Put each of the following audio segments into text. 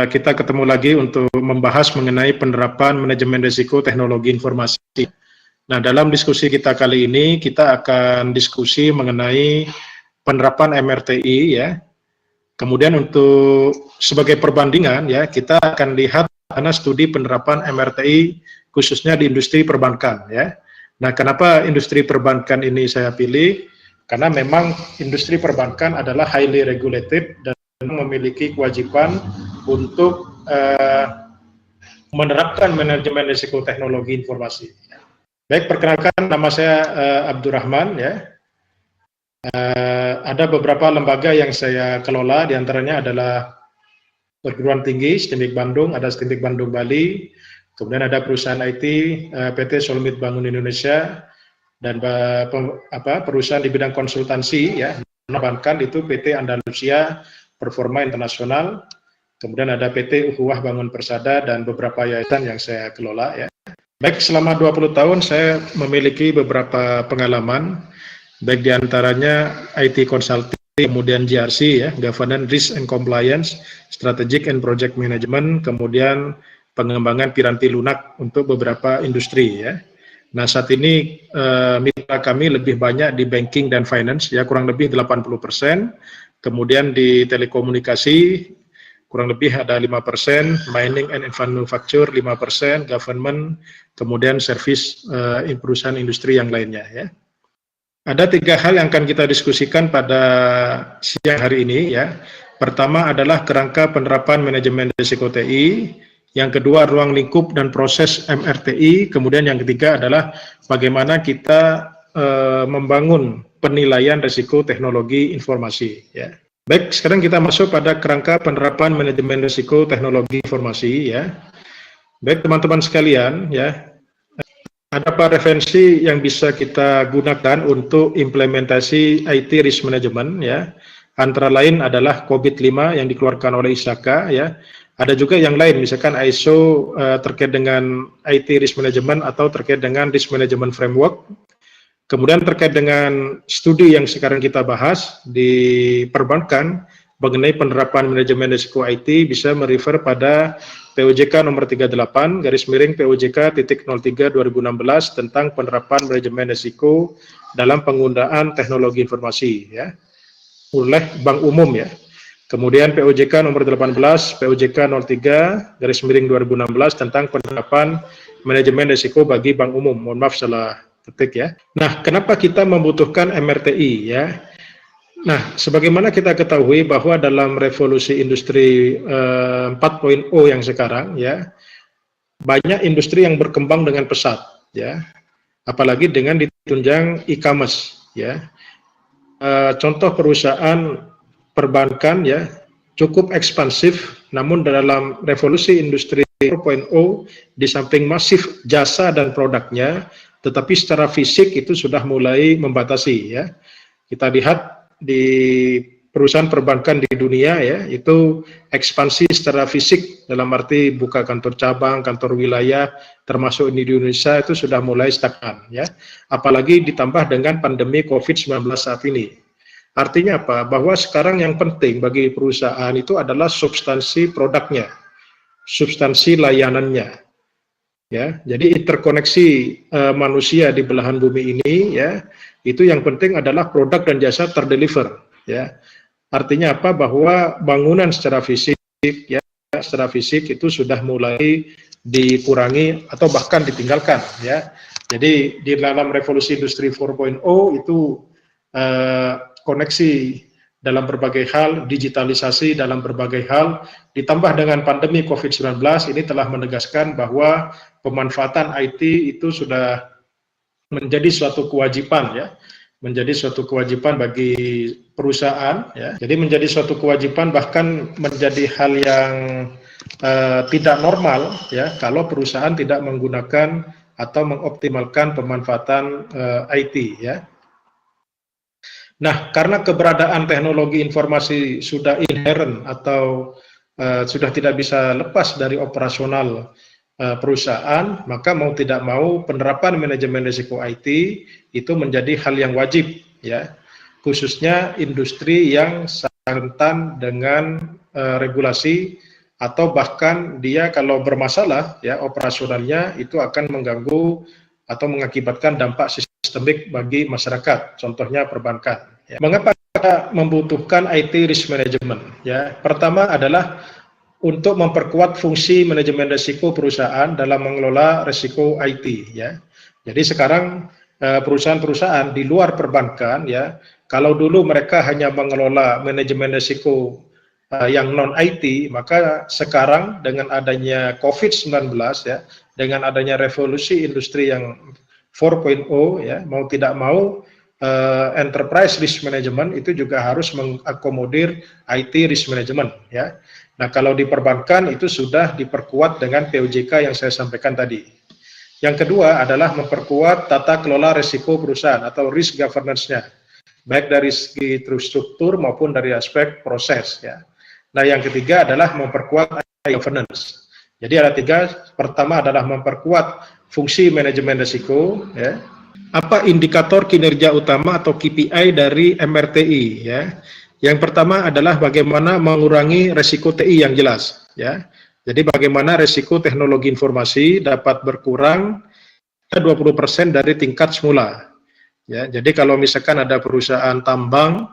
Kita ketemu lagi untuk membahas mengenai penerapan manajemen risiko teknologi informasi. Nah, dalam diskusi kita kali ini, kita akan diskusi mengenai penerapan MRTI, ya. Kemudian untuk sebagai perbandingan, ya, kita akan lihat mana studi penerapan MRTI khususnya di industri perbankan, ya. Nah, kenapa industri perbankan ini saya pilih? Karena memang industri perbankan adalah highly regulated dan memiliki kewajiban untuk menerapkan manajemen risiko teknologi informasi. Baik, perkenalkan, nama saya Abdurrahman, ya. Ada beberapa lembaga yang saya kelola, diantaranya adalah perguruan tinggi STIMIK Bandung, ada STIMIK Bandung Bali, kemudian ada perusahaan IT PT Solmit Bangun Indonesia, dan perusahaan di bidang konsultansi, ya, perbankan itu PT Andalusia Performa Internasional, kemudian ada PT Ukhuwah Bangun Persada, dan beberapa yayasan yang saya kelola, ya. Baik, selama 20 tahun saya memiliki beberapa pengalaman, baik diantaranya IT Consulting, kemudian GRC, ya, Governance, Risk and Compliance, Strategic and Project Management, kemudian pengembangan piranti lunak untuk beberapa industri, ya. Nah, saat ini mitra kami lebih banyak di banking dan finance, ya, kurang lebih 80%, kemudian di telekomunikasi kurang lebih ada 5%, mining and manufacture 5%, government, kemudian service perusahaan industri yang lainnya, ya. Ada 3 hal yang akan kita diskusikan pada siang hari ini, ya. Pertama adalah kerangka penerapan manajemen risiko TI, yang kedua ruang lingkup dan proses MRTI, kemudian yang ketiga adalah bagaimana kita membangun penilaian risiko teknologi informasi, ya. Baik, sekarang kita masuk pada kerangka penerapan manajemen risiko teknologi informasi, ya. Baik, teman-teman sekalian, ya, ada apa referensi yang bisa kita gunakan untuk implementasi IT risk management, ya. Antara lain adalah COVID-5 yang dikeluarkan oleh ISAKA, ya. Ada juga yang lain, misalkan ISO terkait dengan IT risk management atau terkait dengan risk management framework. Kemudian terkait dengan studi yang sekarang kita bahas di perbankan mengenai penerapan manajemen risiko IT, bisa merefer pada POJK nomor 38 POJK.03/2016 tentang penerapan manajemen risiko dalam penggunaan teknologi informasi, ya, oleh Bank Umum, ya. Kemudian POJK nomor 18 POJK 03/2016 tentang penerapan manajemen risiko bagi Bank Umum. Mohon maaf salah ketik, ya. Nah, kenapa kita membutuhkan MRTI, ya? Nah, sebagaimana kita ketahui bahwa dalam revolusi industri 4.0 yang sekarang, ya, banyak industri yang berkembang dengan pesat, ya. Apalagi dengan ditunjang e-commerce, ya. Contoh perusahaan perbankan, ya, cukup ekspansif, namun dalam revolusi industri 4.0 di samping masif jasa dan produknya, tetapi secara fisik itu sudah mulai membatasi, ya. Kita lihat di perusahaan perbankan di dunia, ya, itu ekspansi secara fisik dalam arti buka kantor cabang, kantor wilayah, termasuk di Indonesia itu sudah mulai stagnan, ya. Apalagi ditambah dengan pandemi COVID-19 saat ini. Artinya apa? Bahwa sekarang yang penting bagi perusahaan itu adalah substansi produknya, substansi layanannya. Ya, jadi interkoneksi manusia di belahan bumi ini, ya, itu yang penting adalah produk dan jasa terdeliver, ya. Artinya apa? Bahwa bangunan secara fisik, ya, secara fisik itu sudah mulai dikurangi atau bahkan ditinggalkan, ya. Jadi di dalam revolusi industri 4.0 itu koneksi dalam berbagai hal, digitalisasi dalam berbagai hal, ditambah dengan pandemi COVID-19 ini telah menegaskan bahwa pemanfaatan IT itu sudah menjadi suatu kewajiban, ya, menjadi suatu kewajiban bagi perusahaan, ya. Jadi menjadi suatu kewajiban, bahkan menjadi hal yang tidak normal, ya, kalau perusahaan tidak menggunakan atau mengoptimalkan pemanfaatan IT, ya. Nah, karena keberadaan teknologi informasi sudah inherent atau sudah tidak bisa lepas dari operasional perusahaan, maka mau tidak mau penerapan manajemen risiko IT itu menjadi hal yang wajib, ya, khususnya industri yang rentan dengan regulasi atau bahkan dia kalau bermasalah ya operasionalnya itu akan mengganggu atau mengakibatkan dampak sistemik bagi masyarakat, contohnya perbankan. Ya. Mengapa kita membutuhkan IT risk management? Ya, pertama adalah untuk memperkuat fungsi manajemen risiko perusahaan dalam mengelola risiko IT. Ya, jadi sekarang perusahaan-perusahaan di luar perbankan, ya, kalau dulu mereka hanya mengelola manajemen risiko yang non IT, maka sekarang dengan adanya COVID-19, ya, dengan adanya revolusi industri yang 4.0, ya, mau tidak mau enterprise risk management itu juga harus mengakomodir IT risk management, ya. Nah, kalau di perbankan itu sudah diperkuat dengan POJK yang saya sampaikan tadi. Yang kedua adalah memperkuat tata kelola risiko perusahaan atau risk governance-nya, baik dari segi struktur maupun dari aspek proses. Ya. Nah, yang ketiga adalah memperkuat governance. Jadi ada tiga. Pertama adalah memperkuat fungsi manajemen risiko. Ya. Apa indikator kinerja utama atau KPI dari MRTI? Ya. Yang pertama adalah bagaimana mengurangi risiko TI yang jelas. Ya. Jadi bagaimana risiko teknologi informasi dapat berkurang 20% dari tingkat semula. Ya, jadi kalau misalkan ada perusahaan tambang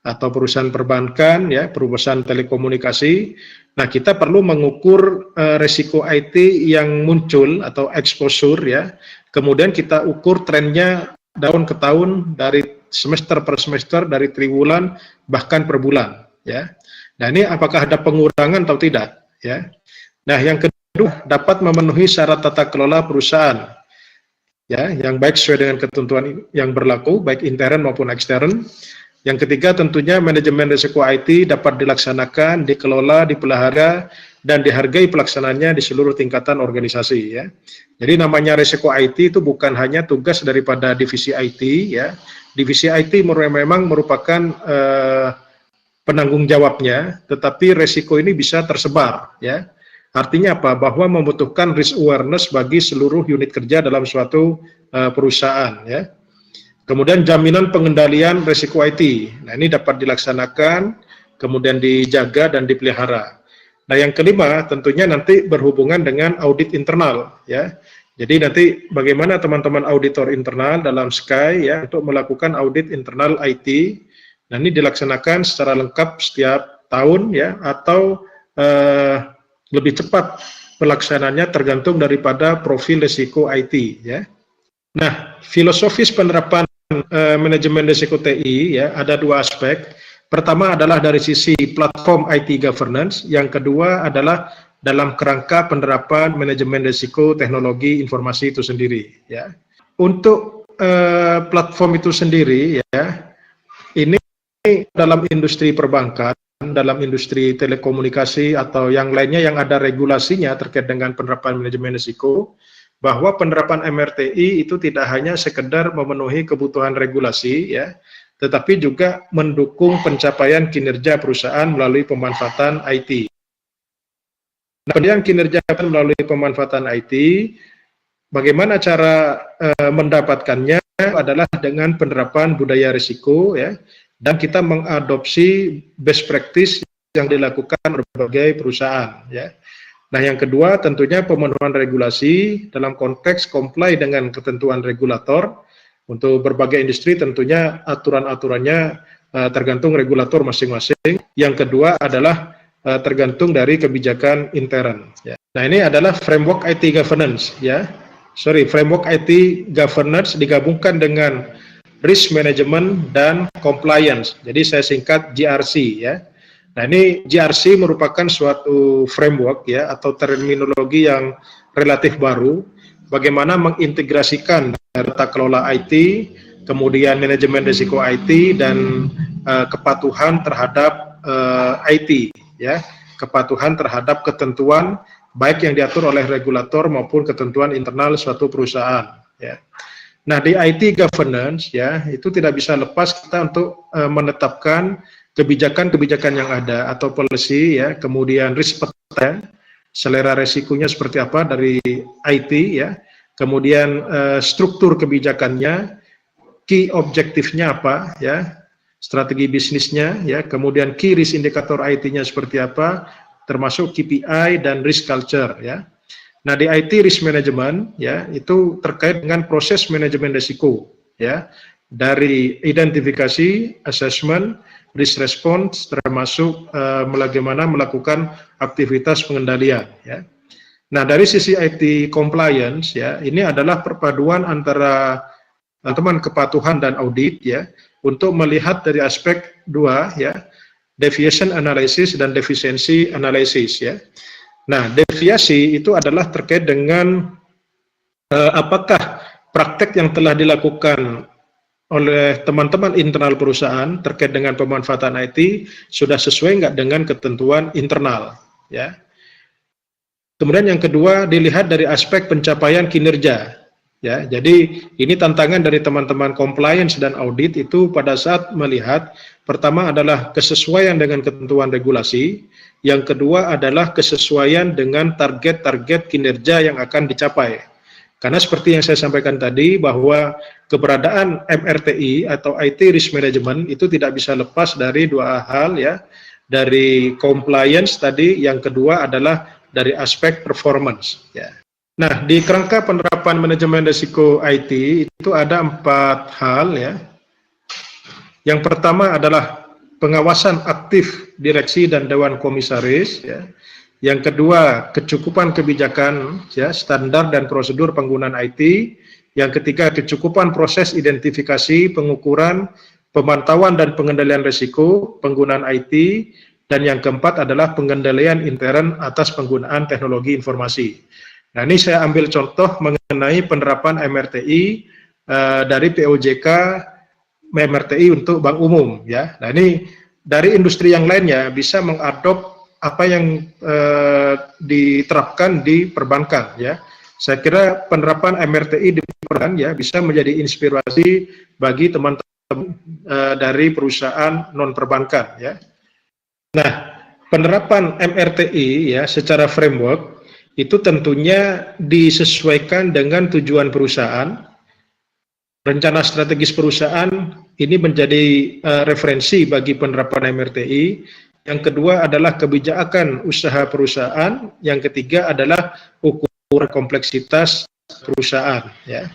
atau perusahaan perbankan, ya, perusahaan telekomunikasi, nah kita perlu mengukur risiko IT yang muncul atau exposure, ya. Kemudian kita ukur trennya tahun ke tahun, dari semester per semester, dari triwulan bahkan per bulan, ya. Nah ini apakah ada pengurangan atau tidak, ya. Nah, yang kedua dapat memenuhi syarat tata kelola perusahaan, ya, yang baik sesuai dengan ketentuan yang berlaku, baik intern maupun ekstern. Yang ketiga tentunya manajemen risiko IT dapat dilaksanakan, dikelola, dipelihara, dan dihargai pelaksanaannya di seluruh tingkatan organisasi. Ya. Jadi namanya risiko IT itu bukan hanya tugas daripada divisi IT, ya. Divisi IT memang merupakan penanggung jawabnya, tetapi risiko ini bisa tersebar, ya. Artinya apa? Bahwa membutuhkan risk awareness bagi seluruh unit kerja dalam suatu perusahaan. Ya. Kemudian jaminan pengendalian risiko IT. Nah ini dapat dilaksanakan, kemudian dijaga dan dipelihara. Nah yang kelima tentunya nanti berhubungan dengan audit internal. Ya. Jadi nanti bagaimana teman-teman auditor internal dalam Sky, ya, untuk melakukan audit internal IT. Nah ini dilaksanakan secara lengkap setiap tahun, ya, atau lebih cepat pelaksananya tergantung daripada profil risiko IT, ya. Nah, filosofis penerapan manajemen risiko TI, ya, ada dua aspek. Pertama adalah dari sisi platform IT governance, yang kedua adalah dalam kerangka penerapan manajemen risiko teknologi informasi itu sendiri, ya. Untuk platform itu sendiri, ya, ini dalam industri perbankan, dalam industri telekomunikasi atau yang lainnya yang ada regulasinya terkait dengan penerapan manajemen risiko, bahwa penerapan MRTI itu tidak hanya sekedar memenuhi kebutuhan regulasi, ya, tetapi juga mendukung pencapaian kinerja perusahaan melalui pemanfaatan IT. Nah, kemudian kinerja melalui pemanfaatan IT, bagaimana cara mendapatkannya adalah dengan penerapan budaya risiko, ya. Dan kita mengadopsi best practice yang dilakukan berbagai perusahaan, ya. Nah, yang kedua tentunya pemenuhan regulasi dalam konteks comply dengan ketentuan regulator. Untuk berbagai industri tentunya aturan-aturannya tergantung regulator masing-masing. Yang kedua adalah tergantung dari kebijakan intern, ya. Nah, ini adalah framework IT governance, ya. Framework IT governance digabungkan dengan risk management dan compliance. Jadi saya singkat GRC, ya. Nah, ini GRC merupakan suatu framework, ya, atau terminologi yang relatif baru, bagaimana mengintegrasikan data kelola IT, kemudian manajemen risiko IT, dan kepatuhan terhadap IT, ya, kepatuhan terhadap ketentuan baik yang diatur oleh regulator maupun ketentuan internal suatu perusahaan, ya. Nah, di IT governance, ya, itu tidak bisa lepas kita untuk menetapkan kebijakan-kebijakan yang ada atau policy, ya, kemudian risk peta, selera resikonya seperti apa dari IT, ya, kemudian struktur kebijakannya, key objektifnya apa, ya, strategi bisnisnya, ya, kemudian key risk indikator IT-nya seperti apa, termasuk KPI dan risk culture ya. Nah, di IT risk management ya itu terkait dengan proses manajemen risiko ya, dari identifikasi, assessment, risk response, termasuk bagaimana melakukan aktivitas pengendalian ya. Nah, dari sisi IT compliance ya, ini adalah perpaduan antara teman kepatuhan dan audit ya, untuk melihat dari aspek dua ya, deviation analysis dan deficiency analysis ya. Nah, deviasi itu adalah terkait dengan apakah praktek yang telah dilakukan oleh teman-teman internal perusahaan terkait dengan pemanfaatan IT sudah sesuai nggak dengan ketentuan internal ya. Kemudian yang kedua dilihat dari aspek pencapaian kinerja ya. Jadi ini tantangan dari teman-teman compliance dan audit itu pada saat melihat, pertama adalah kesesuaian dengan ketentuan regulasi, yang kedua adalah kesesuaian dengan target-target kinerja yang akan dicapai. Karena seperti yang saya sampaikan tadi, bahwa keberadaan MRTI atau IT Risk Management itu tidak bisa lepas dari dua hal ya, dari compliance tadi, yang kedua adalah dari aspek performance ya. Nah, di kerangka penerapan manajemen risiko IT itu ada 4 hal ya. Yang pertama adalah pengawasan aktif direksi dan dewan komisaris ya. Yang kedua, kecukupan kebijakan ya, standar dan prosedur penggunaan IT. Yang ketiga, kecukupan proses identifikasi, pengukuran, pemantauan dan pengendalian risiko penggunaan IT. Dan yang keempat adalah pengendalian intern atas penggunaan teknologi informasi. Nah, ini saya ambil contoh mengenai penerapan MRTI dari POJK MRTI untuk bank umum ya. Nah, ini dari industri yang lainnya bisa mengadop apa yang diterapkan di perbankan ya. Saya kira penerapan MRTI di perbankan ya bisa menjadi inspirasi bagi teman-teman dari perusahaan non perbankan ya. Nah, penerapan MRTI ya secara framework itu tentunya disesuaikan dengan tujuan perusahaan. Rencana strategis perusahaan ini menjadi referensi bagi penerapan MRTI. Yang kedua adalah kebijakan usaha perusahaan. Yang ketiga adalah ukur kompleksitas perusahaan. Ya.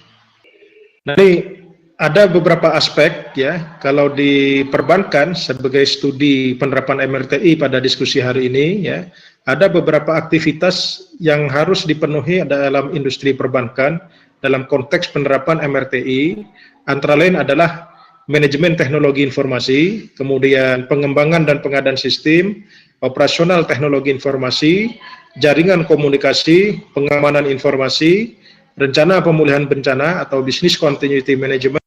Nah, ini ada beberapa aspek ya. Kalau di perbankan sebagai studi penerapan MRTI pada diskusi hari ini ya, ada beberapa aktivitas yang harus dipenuhi dalam industri perbankan dalam konteks penerapan MRTI, antara lain adalah manajemen teknologi informasi, kemudian pengembangan dan pengadaan sistem, operasional teknologi informasi, jaringan komunikasi, pengamanan informasi, rencana pemulihan bencana atau business continuity management,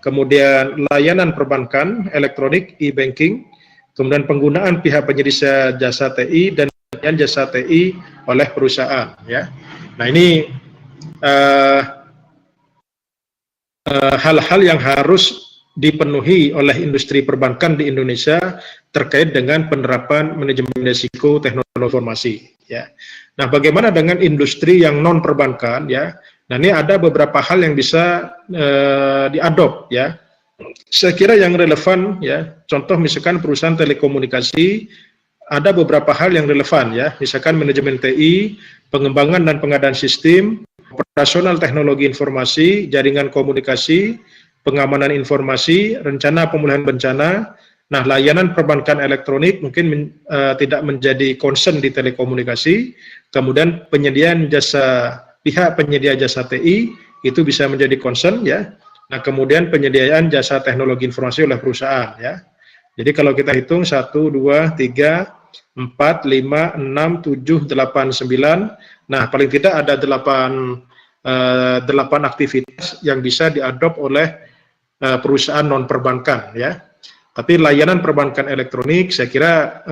kemudian layanan perbankan, elektronik, e-banking, kemudian penggunaan pihak penyedia jasa TI dan jasa TI oleh perusahaan. Ya. Nah, ini hal-hal yang harus dipenuhi oleh industri perbankan di Indonesia terkait dengan penerapan manajemen risiko teknologi informasi. Ya. Nah, bagaimana dengan industri yang non perbankan? Ya. Nah, ini ada beberapa hal yang bisa diadop. Ya. Saya kira yang relevan, ya. Contoh misalkan perusahaan telekomunikasi, ada beberapa hal yang relevan, ya. Misalkan manajemen TI, pengembangan dan pengadaan sistem, operasional teknologi informasi, jaringan komunikasi, pengamanan informasi, rencana pemulihan bencana. Nah, layanan perbankan elektronik mungkin tidak menjadi concern di telekomunikasi. Kemudian penyediaan jasa, pihak penyedia jasa TI itu bisa menjadi concern, ya. Nah, kemudian penyediaan jasa teknologi informasi oleh perusahaan, ya. Jadi kalau kita hitung 1, 2, 3, 4, 5, 6, 7, 8, 9. Nah, paling tidak ada 8 aktivitas yang bisa diadop oleh perusahaan non perbankan, ya. Tapi layanan perbankan elektronik saya kira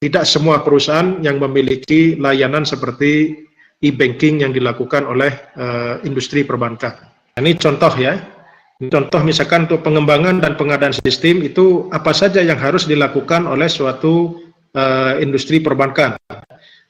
tidak semua perusahaan yang memiliki layanan seperti e-banking yang dilakukan oleh industri perbankan. Ini contoh, ya. Ini contoh misalkan untuk pengembangan dan pengadaan sistem itu apa saja yang harus dilakukan oleh suatu industri perbankan.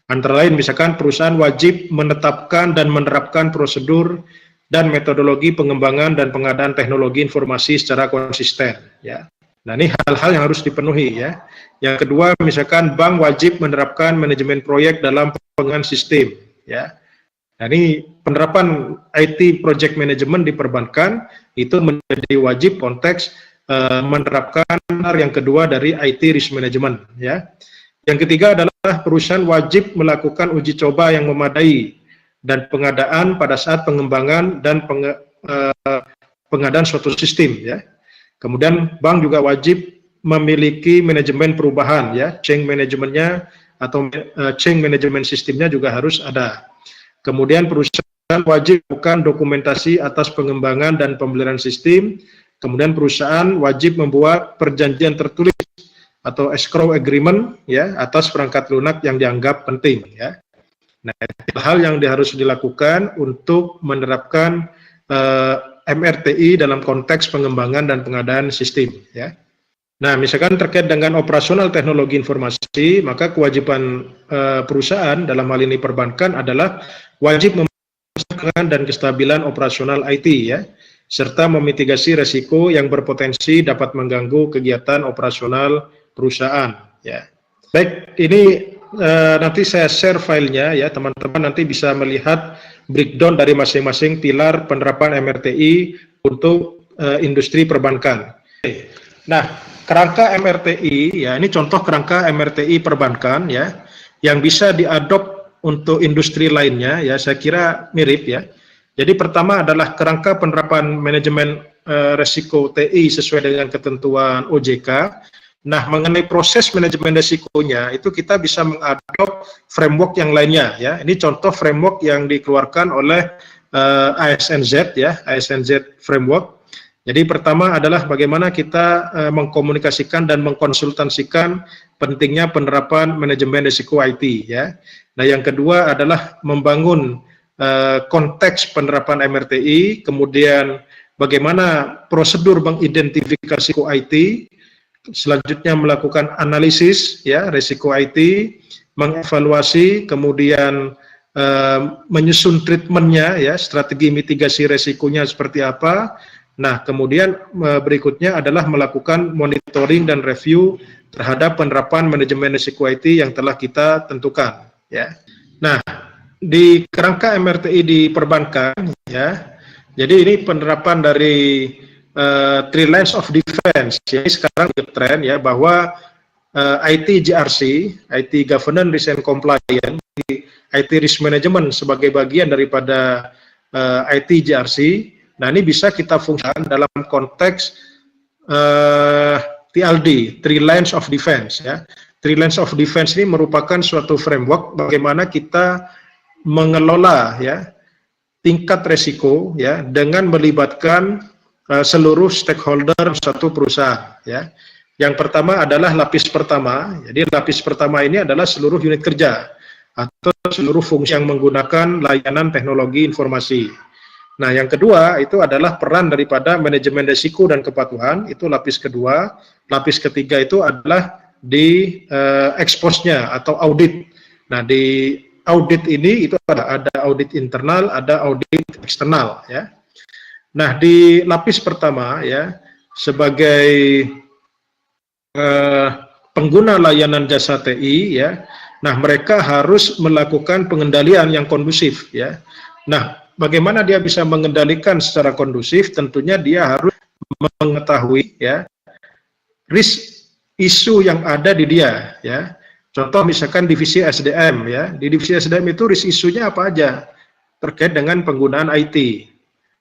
Antara lain misalkan perusahaan wajib menetapkan dan menerapkan prosedur dan metodologi pengembangan dan pengadaan teknologi informasi secara konsisten, ya. Nah, ini hal-hal yang harus dipenuhi ya. Yang kedua, misalkan bank wajib menerapkan manajemen proyek dalam pengembangan sistem ya. Nah, ini penerapan IT project management di perbankan itu menjadi wajib konteks menerapkan yang kedua dari IT risk management ya. Yang ketiga adalah perusahaan wajib melakukan uji coba yang memadai dan pengadaan pada saat pengembangan dan pengadaan suatu sistem ya. Kemudian bank juga wajib memiliki manajemen perubahan ya, change manajemennya atau change management sistemnya juga harus ada. Kemudian perusahaan wajib melakukan dokumentasi atas pengembangan dan pembelian sistem. Kemudian perusahaan wajib membuat perjanjian tertulis atau escrow agreement ya atas perangkat lunak yang dianggap penting ya. Nah, hal yang harus dilakukan untuk menerapkan MRTI dalam konteks pengembangan dan pengadaan sistem ya. Nah, misalkan terkait dengan operasional teknologi informasi, maka kewajiban perusahaan dalam hal ini perbankan adalah wajib memastikan dan kestabilan operasional IT ya, serta memitigasi resiko yang berpotensi dapat mengganggu kegiatan operasional perusahaan ya. Baik, ini nanti saya share filenya ya, teman-teman nanti bisa melihat breakdown dari masing-masing pilar penerapan MRTI untuk industri perbankan. Nah, kerangka MRTI ya, ini contoh kerangka MRTI perbankan ya, yang bisa diadop untuk industri lainnya ya, saya kira mirip ya. Jadi pertama adalah kerangka penerapan manajemen resiko TI sesuai dengan ketentuan OJK. Nah, mengenai proses manajemen risikonya itu kita bisa mengadop framework yang lainnya ya. Ini contoh framework yang dikeluarkan oleh ASNZ ya, ASNZ framework. Jadi pertama adalah bagaimana kita mengkomunikasikan dan mengkonsultasikan pentingnya penerapan manajemen risiko IT ya. Nah, yang kedua adalah membangun konteks penerapan MRTI, kemudian bagaimana prosedur mengidentifikasi risiko IT. Selanjutnya melakukan analisis ya risiko IT, mengevaluasi, kemudian menyusun treatmentnya ya, strategi mitigasi resikonya seperti apa. Nah, kemudian berikutnya adalah melakukan monitoring dan review terhadap penerapan manajemen risiko IT yang telah kita tentukan ya. Nah, di kerangka MRTI di perbankan ya, jadi ini penerapan dari three lines of defense. Jadi sekarang tren ya bahwa IT GRC, IT Governance Risk and Compliance, IT Risk Management sebagai bagian daripada IT GRC. Nah, ini bisa kita fungsikan dalam konteks TLD, Three Lines of Defense ya. Three Lines of Defense ini merupakan suatu framework bagaimana kita mengelola ya tingkat resiko ya dengan melibatkan seluruh stakeholder satu perusahaan ya. Yang pertama adalah lapis pertama. Jadi lapis pertama ini adalah seluruh unit kerja atau seluruh fungsi yang menggunakan layanan teknologi informasi. Nah, yang kedua itu adalah peran daripada manajemen risiko dan kepatuhan, itu lapis kedua. Lapis ketiga itu adalah di expose-nya atau audit. Nah, di audit ini itu ada audit internal, ada audit eksternal ya. Nah, di lapis pertama ya, sebagai pengguna layanan jasa TI ya, nah mereka harus melakukan pengendalian yang kondusif ya. Nah, bagaimana dia bisa mengendalikan secara kondusif? Tentunya dia harus mengetahui ya risk isu yang ada di dia ya. Contoh misalkan divisi SDM ya, di divisi SDM itu risk isunya apa aja terkait dengan penggunaan IT.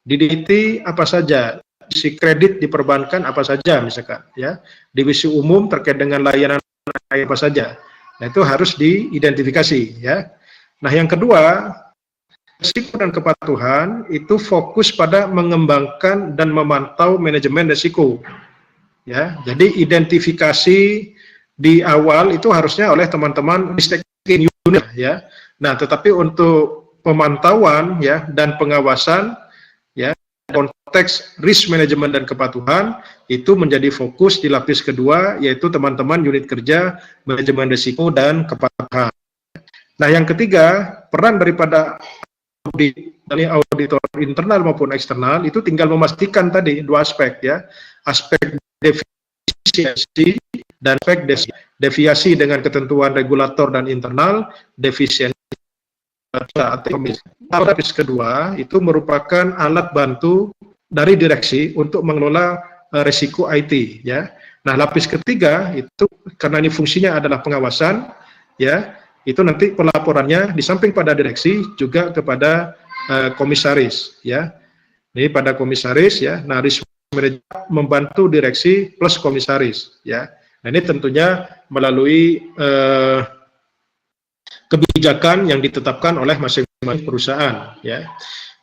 Di DT apa saja, divisi kredit di perbankan apa saja misalkan ya, divisi umum terkait dengan layanan apa saja. Nah, itu harus diidentifikasi ya. Nah, yang kedua, risiko dan kepatuhan itu fokus pada mengembangkan dan memantau manajemen risiko ya. Jadi identifikasi di awal itu harusnya oleh teman-teman risk unit ya. Nah, tetapi untuk pemantauan ya dan pengawasan ya, konteks risk management dan kepatuhan itu menjadi fokus di lapis kedua, yaitu teman-teman unit kerja manajemen risiko dan kepatuhan. Nah, yang ketiga, peran daripada auditor internal maupun eksternal itu tinggal memastikan tadi dua aspek ya, aspek definisi efisiensi dan efek deviasi dengan ketentuan regulator dan internal, defisiensi lapis kedua itu merupakan alat bantu dari direksi untuk mengelola risiko IT ya. Nah, lapis ketiga itu karena ini fungsinya adalah pengawasan ya, itu nanti pelaporannya di samping pada direksi juga kepada komisaris ya. Ini pada komisaris ya. Nah, risk manager membantu direksi plus komisaris ya. Nah, ini tentunya melalui kebijakan yang ditetapkan oleh masing-masing perusahaan ya.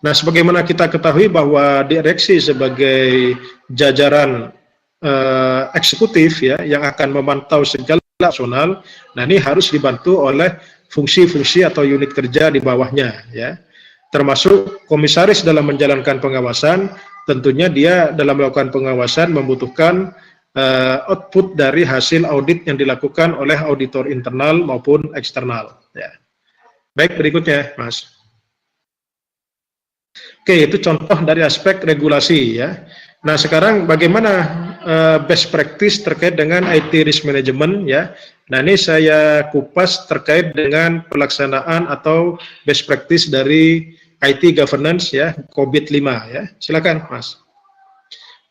Nah, sebagaimana kita ketahui bahwa direksi sebagai jajaran eksekutif ya yang akan memantau segala operasional, nah ini harus dibantu oleh fungsi-fungsi atau unit kerja di bawahnya ya. Termasuk komisaris dalam menjalankan pengawasan, tentunya dia dalam melakukan pengawasan membutuhkan output dari hasil audit yang dilakukan oleh auditor internal maupun eksternal. Ya. Baik, berikutnya, Mas. Oke, itu contoh dari aspek regulasi ya. Nah, sekarang bagaimana best practice terkait dengan IT risk management ya. Nah, ini saya kupas terkait dengan pelaksanaan atau best practice dari IT governance ya, COVID-5 ya. Silakan, Mas.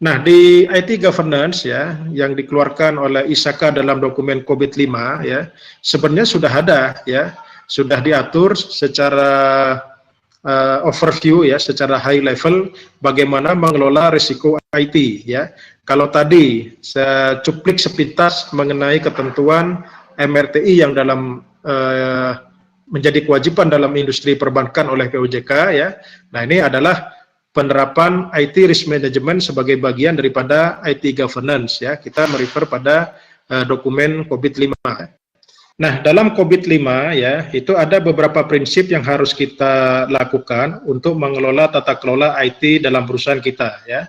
Nah, di IT governance ya yang dikeluarkan oleh ISAKA dalam dokumen COVID-5 ya, sebenarnya sudah ada ya, sudah diatur secara overview ya, secara high level bagaimana mengelola risiko IT ya. Kalau tadi saya cuplik sepintas mengenai ketentuan MRTI yang dalam menjadi kewajiban dalam industri perbankan oleh POJK ya. Nah, ini adalah penerapan IT risk management sebagai bagian daripada IT governance ya. Kita merefer pada dokumen COVID-5. Nah, dalam COVID-5 ya, itu ada beberapa prinsip yang harus kita lakukan untuk mengelola tata kelola IT dalam perusahaan kita ya.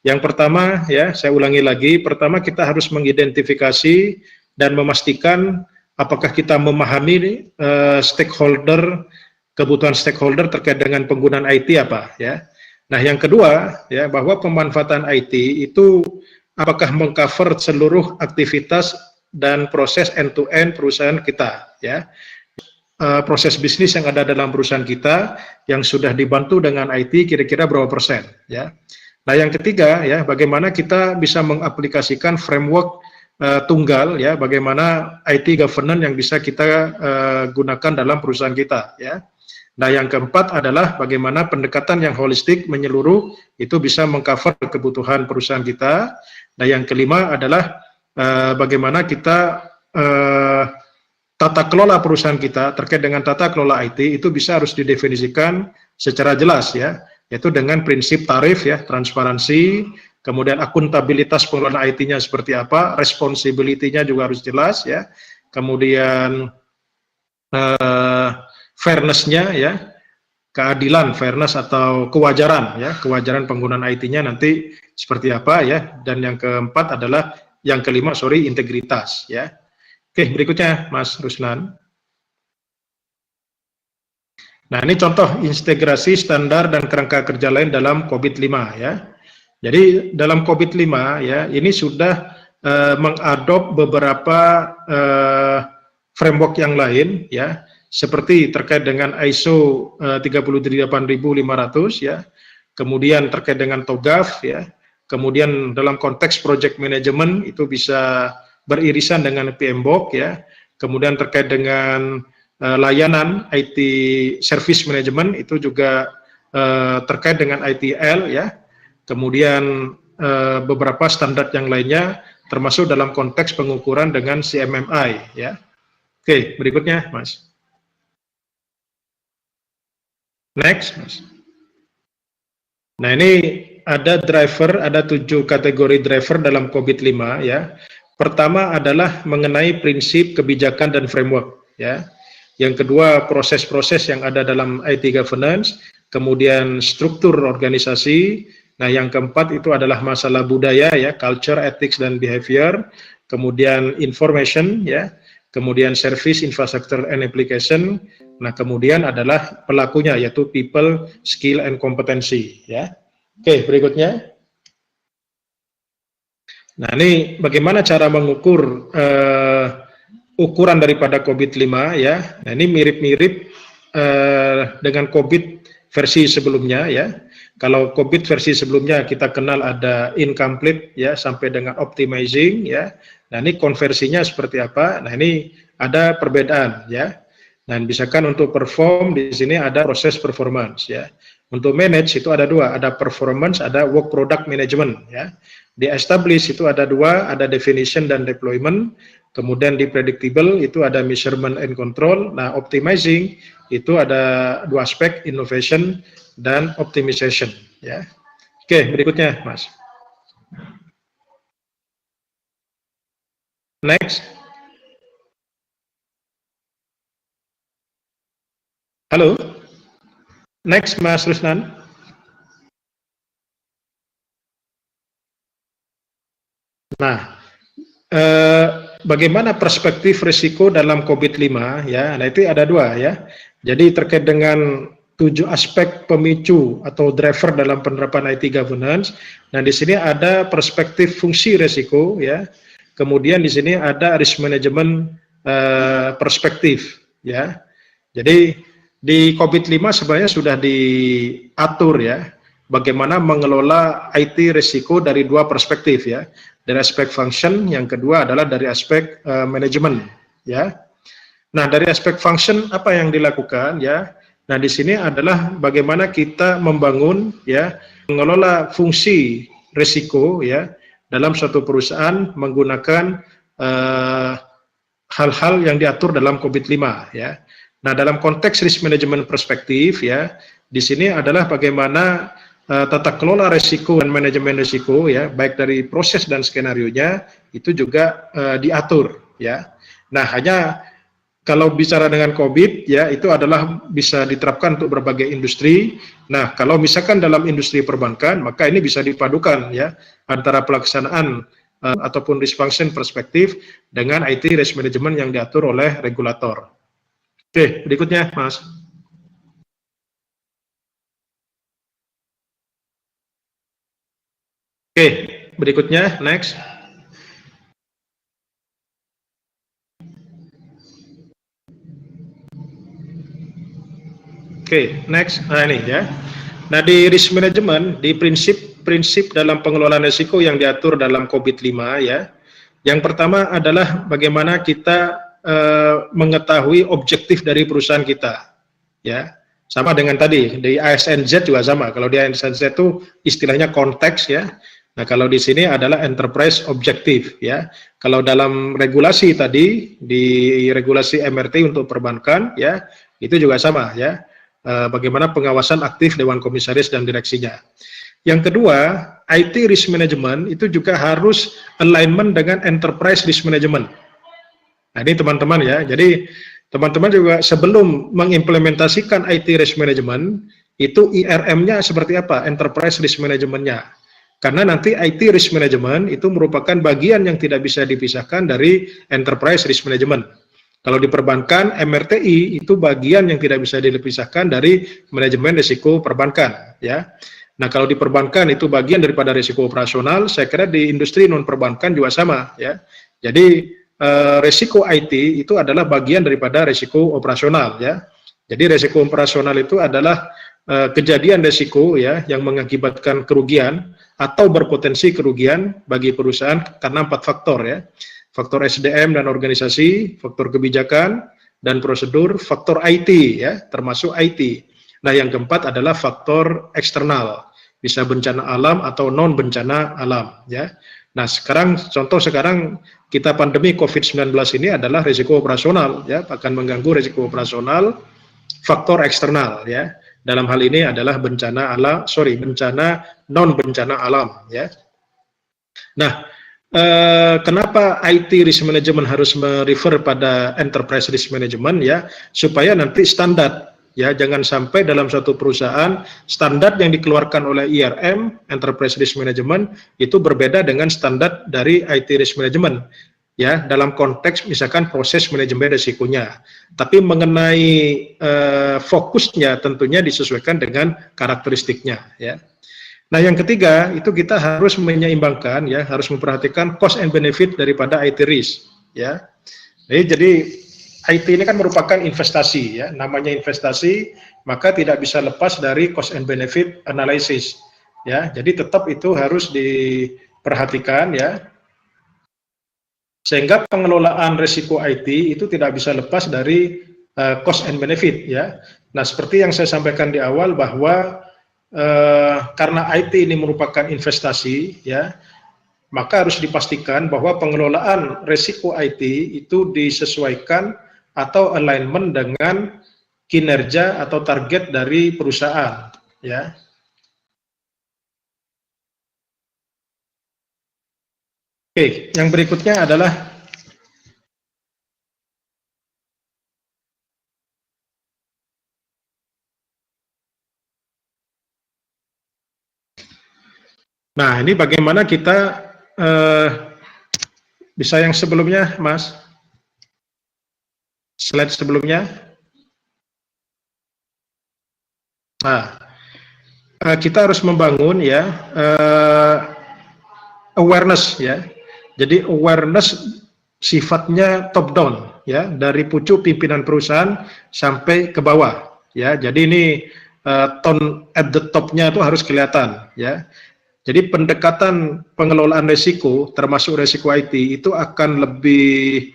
Yang pertama ya, saya ulangi lagi, pertama kita harus mengidentifikasi dan memastikan apakah kita memahami stakeholder, kebutuhan stakeholder terkait dengan penggunaan IT apa ya. Nah, yang kedua ya, bahwa pemanfaatan IT itu apakah mengcover seluruh aktivitas dan proses end-to-end perusahaan kita ya. Proses bisnis yang ada dalam perusahaan kita yang sudah dibantu dengan IT kira-kira berapa persen ya. Nah, yang ketiga ya, bagaimana kita bisa mengaplikasikan framework tunggal ya, bagaimana IT governance yang bisa kita gunakan dalam perusahaan kita ya. Nah, yang keempat adalah bagaimana pendekatan yang holistik menyeluruh itu bisa mengcover kebutuhan perusahaan kita. Nah, yang kelima adalah bagaimana kita tata kelola perusahaan kita terkait dengan tata kelola IT itu bisa harus didefinisikan secara jelas ya, yaitu dengan prinsip tarif ya, transparansi, kemudian akuntabilitas pengelolaan IT-nya seperti apa, responsibility-nya juga harus jelas ya, kemudian fairness-nya ya, keadilan, fairness atau kewajaran ya, kewajaran penggunaan IT-nya nanti seperti apa ya, dan yang keempat adalah yang kelima integritas ya. Oke, berikutnya Mas Ruslan. Nah, ini contoh integrasi standar dan kerangka kerja lain dalam COVID-5 ya. Jadi dalam COVID-5 ya, ini sudah mengadop beberapa framework yang lain ya, seperti terkait dengan ISO 38500 ya, kemudian terkait dengan TOGAF ya, kemudian dalam konteks project management itu bisa beririsan dengan PMBOK ya, kemudian terkait dengan layanan IT service management itu juga terkait dengan ITL ya, kemudian beberapa standar yang lainnya termasuk dalam konteks pengukuran dengan CMMI ya. Oke, berikutnya Mas. Next, Mas. Nah, ini ada driver, ada 7 kategori driver dalam COVID-5 ya. Pertama adalah mengenai prinsip kebijakan dan framework ya. Yang kedua, proses-proses yang ada dalam IT governance, kemudian struktur organisasi. Nah, yang keempat itu adalah masalah budaya ya, culture, ethics dan behavior. Kemudian information ya. Kemudian service, infrastructure, and application. Nah, kemudian adalah pelakunya, yaitu people, skill, and competency. Ya. Oke, berikutnya. Nah, ini bagaimana cara mengukur ukuran daripada COVID-5 ya. Nah, ini mirip-mirip dengan COVID versi sebelumnya ya. Kalau COVID versi sebelumnya kita kenal ada incomplete ya sampai dengan optimizing ya. Nah, ini konversinya seperti apa? Nah, ini ada perbedaan ya. Nah, misalkan untuk perform di sini ada proses performance ya. Untuk manage itu ada dua, ada performance, ada work product management ya. Di establish itu ada dua, ada definition dan deployment. Kemudian di predictable itu ada measurement and control. Nah, optimizing itu ada dua aspek, innovation dan optimization ya. Oke, berikutnya Mas. Next. Halo. Next Mas Rusnan. Nah, bagaimana perspektif risiko dalam COVID-5 ya? Nah, itu ada dua ya. Jadi terkait dengan 7 aspek pemicu atau driver dalam penerapan IT governance. Nah, di sini ada perspektif fungsi risiko ya. Kemudian di sini ada risk management perspektif ya. Jadi di COVID-5 sebenarnya sudah diatur ya, bagaimana mengelola IT risiko dari dua perspektif ya, dari aspek function, yang kedua adalah dari aspek manajemen ya. Nah, dari aspek function apa yang dilakukan ya? Nah, di sini adalah bagaimana kita membangun ya, mengelola fungsi risiko ya dalam suatu perusahaan menggunakan hal-hal yang diatur dalam COVID-5 ya. Nah, dalam konteks risk management perspektif ya, di sini adalah bagaimana tata kelola risiko dan manajemen risiko ya, baik dari proses dan skenarionya itu juga diatur ya. Nah, hanya kalau bicara dengan COVID ya, itu adalah bisa diterapkan untuk berbagai industri. Nah, kalau misalkan dalam industri perbankan, maka ini bisa dipadukan ya antara pelaksanaan ataupun risk function perspektif dengan IT risk management yang diatur oleh regulator. Oke, berikutnya Mas. Oke, berikutnya next. Oke, next. Nah, ini ya. Nah, di risk management, di prinsip dalam pengelolaan risiko yang diatur dalam COVID-5 ya. Yang pertama adalah bagaimana kita mengetahui objektif dari perusahaan kita. Ya. Sama dengan tadi, di ASNZ juga sama. Kalau di ASNZ itu istilahnya konteks ya. Nah, kalau di sini adalah enterprise objektif ya. Kalau dalam regulasi tadi, di regulasi MRT untuk perbankan ya, itu juga sama ya. Bagaimana pengawasan aktif Dewan Komisaris dan direksinya. Yang kedua, IT risk management itu juga harus alignment dengan enterprise risk management. Nah, ini teman-teman ya, jadi teman-teman juga sebelum mengimplementasikan IT risk management, itu IRM-nya seperti apa, enterprise risk management-nya. Karena nanti IT risk management itu merupakan bagian yang tidak bisa dipisahkan dari enterprise risk management. Kalau di perbankan, MRTI itu bagian yang tidak bisa dipisahkan dari manajemen risiko perbankan. Ya. Nah, kalau di perbankan itu bagian daripada risiko operasional, saya kira di industri non perbankan juga sama. Ya. Jadi risiko IT itu adalah bagian daripada risiko operasional. Ya. Jadi risiko operasional itu adalah kejadian risiko ya yang mengakibatkan kerugian atau berpotensi kerugian bagi perusahaan karena 4 faktor ya. Faktor SDM dan organisasi, faktor kebijakan dan prosedur, faktor IT ya, termasuk IT. Nah, yang keempat adalah faktor eksternal, bisa bencana alam atau non bencana alam ya. Nah, contoh sekarang kita pandemi COVID-19 ini adalah risiko operasional ya, akan mengganggu risiko operasional, faktor eksternal ya. Dalam hal ini adalah bencana non bencana alam ya. Nah, kenapa IT risk management harus merefer pada enterprise risk management ya, supaya nanti standar ya, jangan sampai dalam suatu perusahaan standar yang dikeluarkan oleh IRM enterprise risk management itu berbeda dengan standar dari IT risk management ya, dalam konteks misalkan proses manajemen risikonya, tapi mengenai fokusnya tentunya disesuaikan dengan karakteristiknya ya. Nah, yang ketiga itu kita harus menyeimbangkan ya, harus memperhatikan cost and benefit daripada IT risk ya. Jadi IT ini kan merupakan investasi ya, namanya investasi, maka tidak bisa lepas dari cost and benefit analysis ya. Jadi tetap itu harus diperhatikan ya. Sehingga pengelolaan risiko IT itu tidak bisa lepas dari cost and benefit ya. Nah, seperti yang saya sampaikan di awal bahwa karena IT ini merupakan investasi ya, maka harus dipastikan bahwa pengelolaan risiko IT itu disesuaikan atau alignment dengan kinerja atau target dari perusahaan ya. Oke, yang berikutnya adalah nah, ini bagaimana kita bisa yang sebelumnya, Mas? Slide sebelumnya. Nah, kita harus membangun ya awareness ya. Jadi awareness sifatnya top down ya, dari pucuk pimpinan perusahaan sampai ke bawah ya. Jadi ini tone at the top-nya itu harus kelihatan ya. Jadi pendekatan pengelolaan risiko termasuk risiko IT itu akan lebih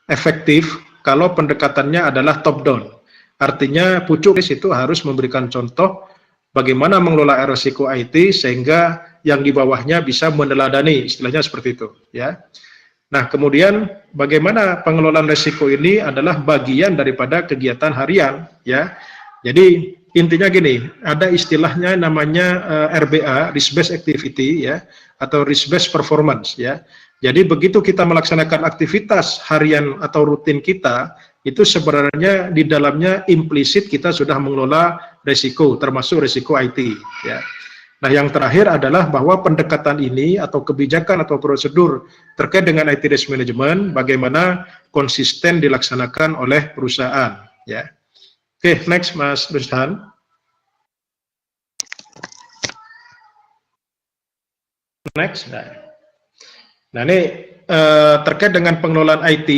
efektif kalau pendekatannya adalah top down. Artinya pucuk itu harus memberikan contoh bagaimana mengelola risiko IT sehingga yang di bawahnya bisa meneladani, istilahnya seperti itu ya. Nah, kemudian bagaimana pengelolaan risiko ini adalah bagian daripada kegiatan harian ya. Jadi intinya gini, ada istilahnya namanya RBA, risk based activity ya, atau risk based performance ya. Jadi begitu kita melaksanakan aktivitas harian atau rutin kita, itu sebenarnya di dalamnya implisit kita sudah mengelola risiko, termasuk risiko IT ya. Nah, yang terakhir adalah bahwa pendekatan ini atau kebijakan atau prosedur terkait dengan IT risk management bagaimana konsisten dilaksanakan oleh perusahaan ya. Oke, next Mas Rusdan. Next. Nah ini terkait dengan pengelolaan IT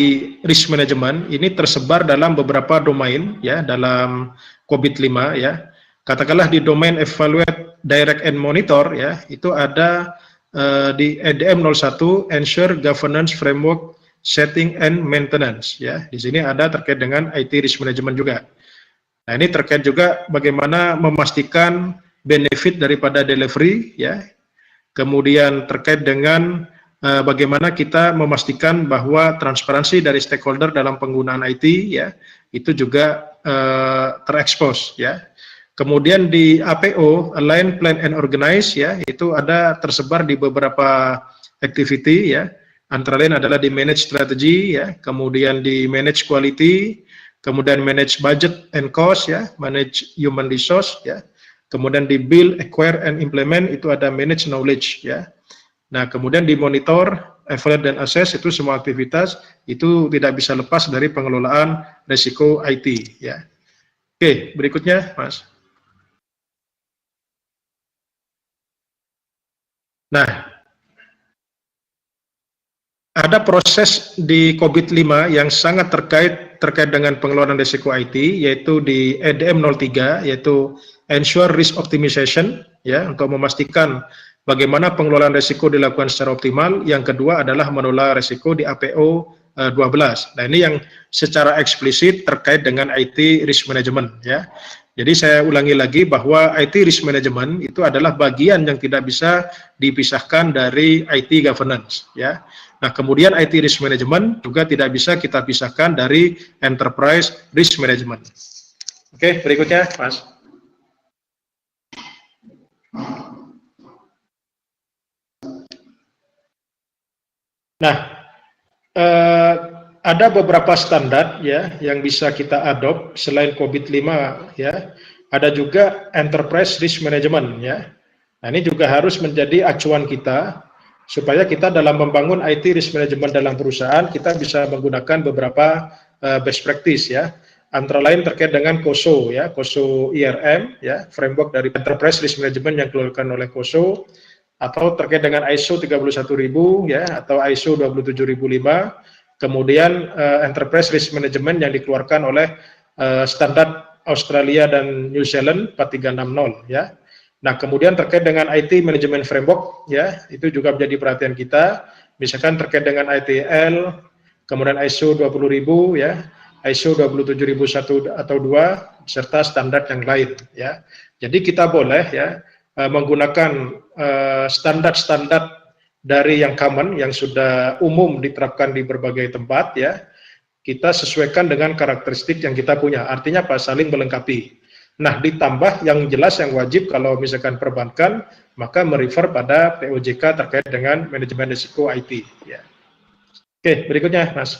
risk management ini tersebar dalam beberapa domain ya dalam COVID-5 ya. Katakanlah di domain evaluate, direct and monitor ya, itu ada di EDM 01 ensure governance framework setting and maintenance ya. Di sini ada terkait dengan IT risk management juga. Nah, ini terkait juga bagaimana memastikan benefit daripada delivery ya. Kemudian terkait dengan bagaimana kita memastikan bahwa transparansi dari stakeholder dalam penggunaan IT ya, itu juga terekspos ya. Kemudian di APO, Align, Plan and Organize ya, itu ada tersebar di beberapa activity ya. Antara lain adalah di manage strategy ya, kemudian di manage quality, kemudian manage budget and cost ya, manage human resource ya, kemudian di build, acquire and implement itu ada manage knowledge ya. Nah, kemudian di monitor, evaluate dan assess itu semua aktivitas itu tidak bisa lepas dari pengelolaan risiko IT ya. Oke, berikutnya Mas. Nah, ada proses di COVID-5 yang sangat terkait dengan pengelolaan risiko IT, yaitu di EDM 03, yaitu ensure risk optimization, ya, untuk memastikan bagaimana pengelolaan risiko dilakukan secara optimal. Yang kedua adalah mengelola risiko di APO 12. Nah, ini yang secara eksplisit terkait dengan IT risk management, ya. Jadi saya ulangi lagi bahwa IT risk management itu adalah bagian yang tidak bisa dipisahkan dari IT governance, ya. Nah, kemudian IT risk management juga tidak bisa kita pisahkan dari enterprise risk management. Oke, berikutnya, Mas. Nah, ada beberapa standar ya yang bisa kita adopt selain COVID-5 ya. Ada juga enterprise risk management ya. Nah, ini juga harus menjadi acuan kita supaya kita dalam membangun IT risk management dalam perusahaan kita bisa menggunakan beberapa best practice ya. antara lain terkait dengan COSO ya, COSO IRM ya, framework dari Enterprise Risk Management yang dikeluarkan oleh COSO, atau terkait dengan ISO 31000 ya, atau ISO 27005, kemudian Enterprise Risk Management yang dikeluarkan oleh standar Australia dan New Zealand 4360 ya. Nah, kemudian terkait dengan IT Management Framework ya, itu juga menjadi perhatian kita, misalkan terkait dengan ITL, kemudian ISO 20000 ya, ISO 27001 atau 2 serta standar yang lain ya. Jadi kita boleh ya menggunakan standar-standar dari yang common yang sudah umum diterapkan di berbagai tempat ya. Kita sesuaikan dengan karakteristik yang kita punya. Artinya apa? Saling melengkapi. Nah, ditambah yang jelas yang wajib kalau misalkan perbankan, maka merefer pada POJK terkait dengan manajemen risiko IT. Ya. Oke, berikutnya, Mas.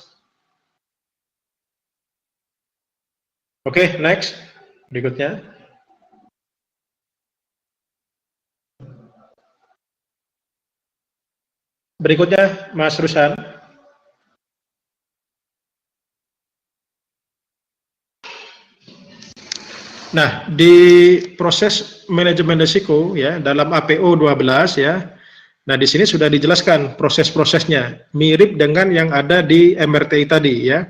Oke, next. Berikutnya. Berikutnya, Mas Rusan. Nah, di proses manajemen risiko ya dalam APO 12 ya. Nah, di sini sudah dijelaskan proses-prosesnya mirip dengan yang ada di MRTI tadi ya.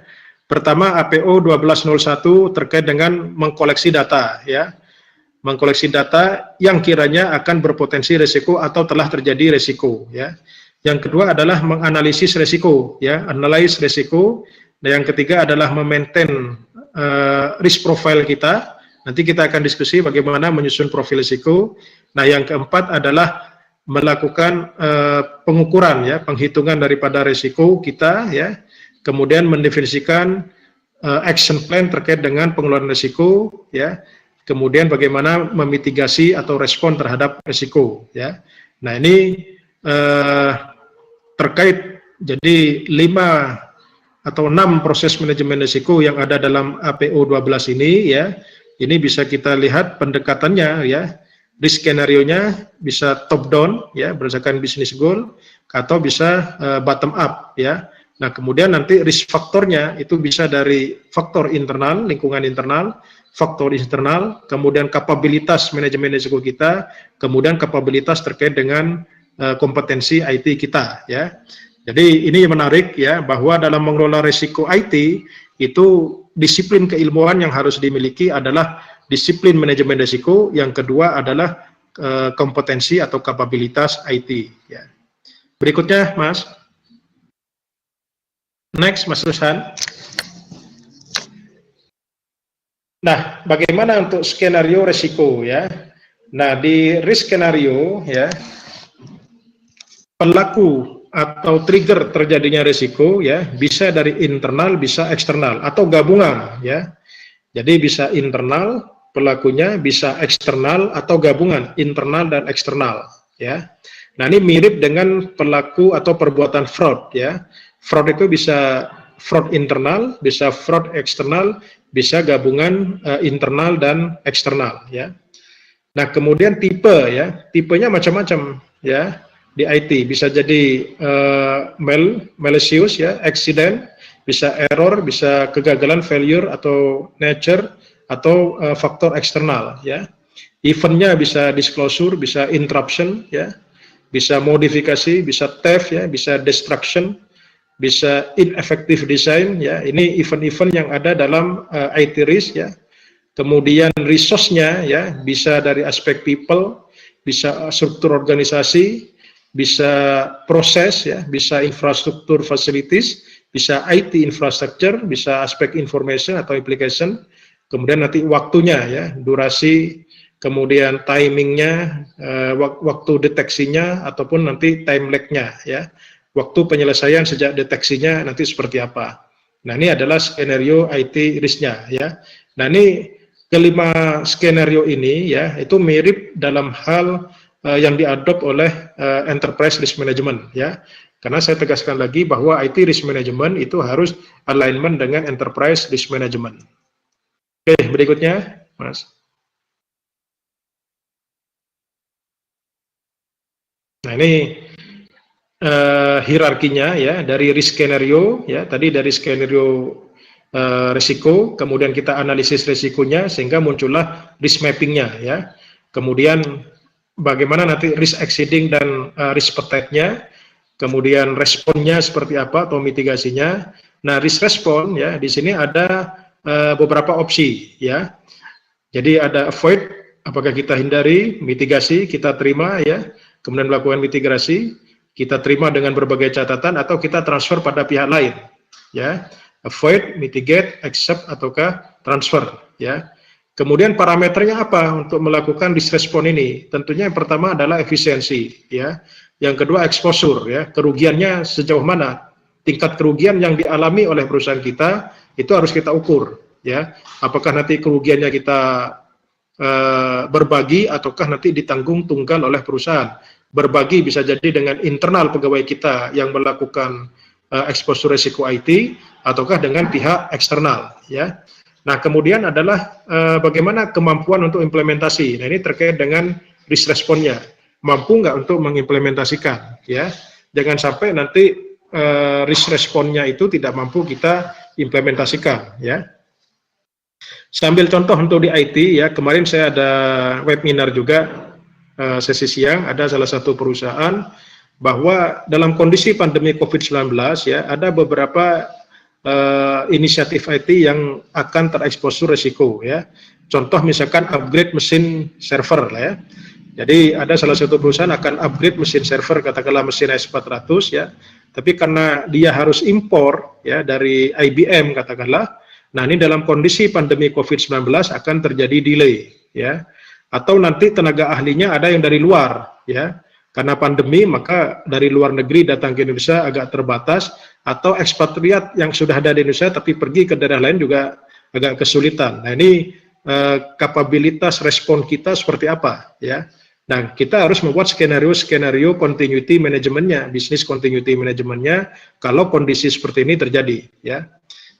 Pertama APO 1201 terkait dengan mengkoleksi data ya. Mengkoleksi data yang kiranya akan berpotensi risiko atau telah terjadi risiko ya. Yang kedua adalah menganalisis risiko ya, analyze risiko. Dan yang ketiga adalah memaintain risk profile kita. Nanti kita akan diskusi bagaimana menyusun profil risiko. Nah, yang keempat adalah melakukan pengukuran ya, penghitungan daripada risiko kita ya. Kemudian mendefinisikan action plan terkait dengan pengelolaan risiko ya. Kemudian bagaimana memitigasi atau respon terhadap risiko ya. Nah, ini terkait jadi 5 atau 6 proses manajemen risiko yang ada dalam APO 12 ini ya. Ini bisa kita lihat pendekatannya ya. Risk skenario-nya bisa top down ya berdasarkan business goal atau bisa bottom up ya. Nah, kemudian nanti risk faktornya itu bisa dari faktor internal, lingkungan internal, faktor eksternal, kemudian kapabilitas manajemen risiko kita, kemudian kapabilitas terkait dengan kompetensi IT kita ya. Jadi ini menarik ya bahwa dalam mengelola risiko IT itu disiplin keilmuan yang harus dimiliki adalah disiplin manajemen risiko, yang kedua adalah kompetensi atau kapabilitas IT ya. Berikutnya, Mas. Next, Mas Rushan. Nah, bagaimana untuk skenario risiko ya? Nah, di risk skenario ya, pelaku atau trigger terjadinya risiko ya bisa dari internal bisa eksternal atau gabungan ya. Jadi bisa internal pelakunya, bisa eksternal atau gabungan internal dan eksternal ya. Nah, ini mirip dengan pelaku atau perbuatan fraud ya. Fraud itu bisa fraud internal, bisa fraud eksternal, bisa gabungan internal dan eksternal ya. Nah, kemudian tipe ya, tipenya macam-macam ya. Di IT bisa jadi malicious ya, accident, bisa error, bisa kegagalan, failure atau nature atau faktor eksternal ya. Eventnya bisa disclosure, bisa interruption ya, bisa modifikasi, bisa theft ya, bisa destruction, bisa ineffective design ya. Ini event-event yang ada dalam IT risk ya. Kemudian resource-nya ya, bisa dari aspek people, bisa struktur organisasi, bisa proses ya, bisa infrastruktur facilities, bisa IT infrastructure, bisa aspek information atau application, kemudian nanti waktunya ya, durasi, kemudian timingnya, waktu deteksinya ataupun nanti time lag-nya ya, waktu penyelesaian sejak deteksinya nanti seperti apa. Nah, ini adalah skenario IT risk-nya ya. Nah, ini kelima skenario ini ya, itu mirip dalam hal yang diadop oleh Enterprise Risk Management ya. Karena saya tegaskan lagi bahwa IT Risk Management itu harus alignment dengan Enterprise Risk Management. Oke, berikutnya, Mas. Nah, ini hierarkinya ya, dari risk skenario ya. Tadi dari skenario risiko, kemudian kita analisis risikonya sehingga muncullah risk mappingnya ya. Kemudian bagaimana nanti risk exceeding dan risk appetite-nya, kemudian responnya seperti apa atau mitigasinya. Nah, risk response ya di sini ada beberapa opsi ya. Jadi ada avoid, apakah kita hindari, mitigasi, kita terima ya, kemudian melakukan mitigasi, kita terima dengan berbagai catatan atau kita transfer pada pihak lain ya. Avoid, mitigate, accept ataukah transfer ya. Kemudian parameternya apa untuk melakukan risk response ini? Tentunya yang pertama adalah efisiensi ya. Yang kedua exposure ya, kerugiannya sejauh mana? Tingkat kerugian yang dialami oleh perusahaan kita itu harus kita ukur ya. Apakah nanti kerugiannya kita berbagi ataukah nanti ditanggung tunggal oleh perusahaan. Berbagi bisa jadi dengan internal pegawai kita yang melakukan exposure risiko IT ataukah dengan pihak eksternal ya. Nah, kemudian adalah bagaimana kemampuan untuk implementasi. Nah, ini terkait dengan risk response-nya. Mampu nggak untuk mengimplementasikan ya. Jangan sampai nanti risk response-nya itu tidak mampu kita implementasikan ya. Sambil contoh untuk di IT ya, kemarin saya ada webinar juga sesi siang, ada salah satu perusahaan bahwa dalam kondisi pandemi COVID-19 ya, ada beberapa inisiatif IT yang akan tereksposur risiko ya. Contoh misalkan upgrade mesin server lah ya. Jadi ada salah satu perusahaan akan upgrade mesin server, katakanlah mesin S400 ya. Tapi karena dia harus impor ya dari IBM katakanlah. Nah, ini dalam kondisi pandemi COVID-19 akan terjadi delay ya. Atau nanti tenaga ahlinya ada yang dari luar ya. Karena pandemi maka dari luar negeri datang ke Indonesia agak terbatas, atau ekspatriat yang sudah ada di Indonesia tapi pergi ke daerah lain juga agak kesulitan. Nah, ini kapabilitas respon kita seperti apa ya. Nah, kita harus membuat skenario continuity manajemennya, bisnis continuity manajemennya kalau kondisi seperti ini terjadi ya.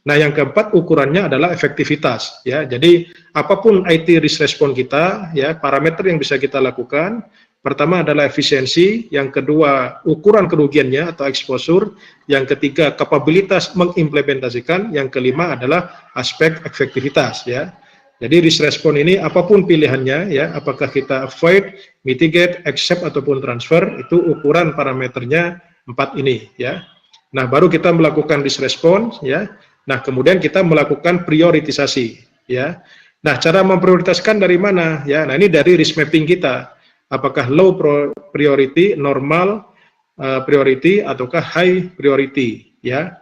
Nah, yang keempat ukurannya adalah efektivitas ya. Jadi apapun IT risk response kita ya, parameter yang bisa kita lakukan, pertama adalah efisiensi, yang kedua ukuran kerugiannya atau exposure, yang ketiga kapabilitas mengimplementasikan, yang kelima adalah aspek efektivitas ya. Jadi risk response ini apapun pilihannya ya, apakah kita avoid, mitigate, accept ataupun transfer, itu ukuran parameternya 4 ini ya. Nah, baru kita melakukan risk response ya. Nah, kemudian kita melakukan prioritisasi ya. Nah, cara memprioritaskan dari mana ya? Nah, ini dari risk mapping kita. Apakah low priority, normal priority ataukah high priority ya.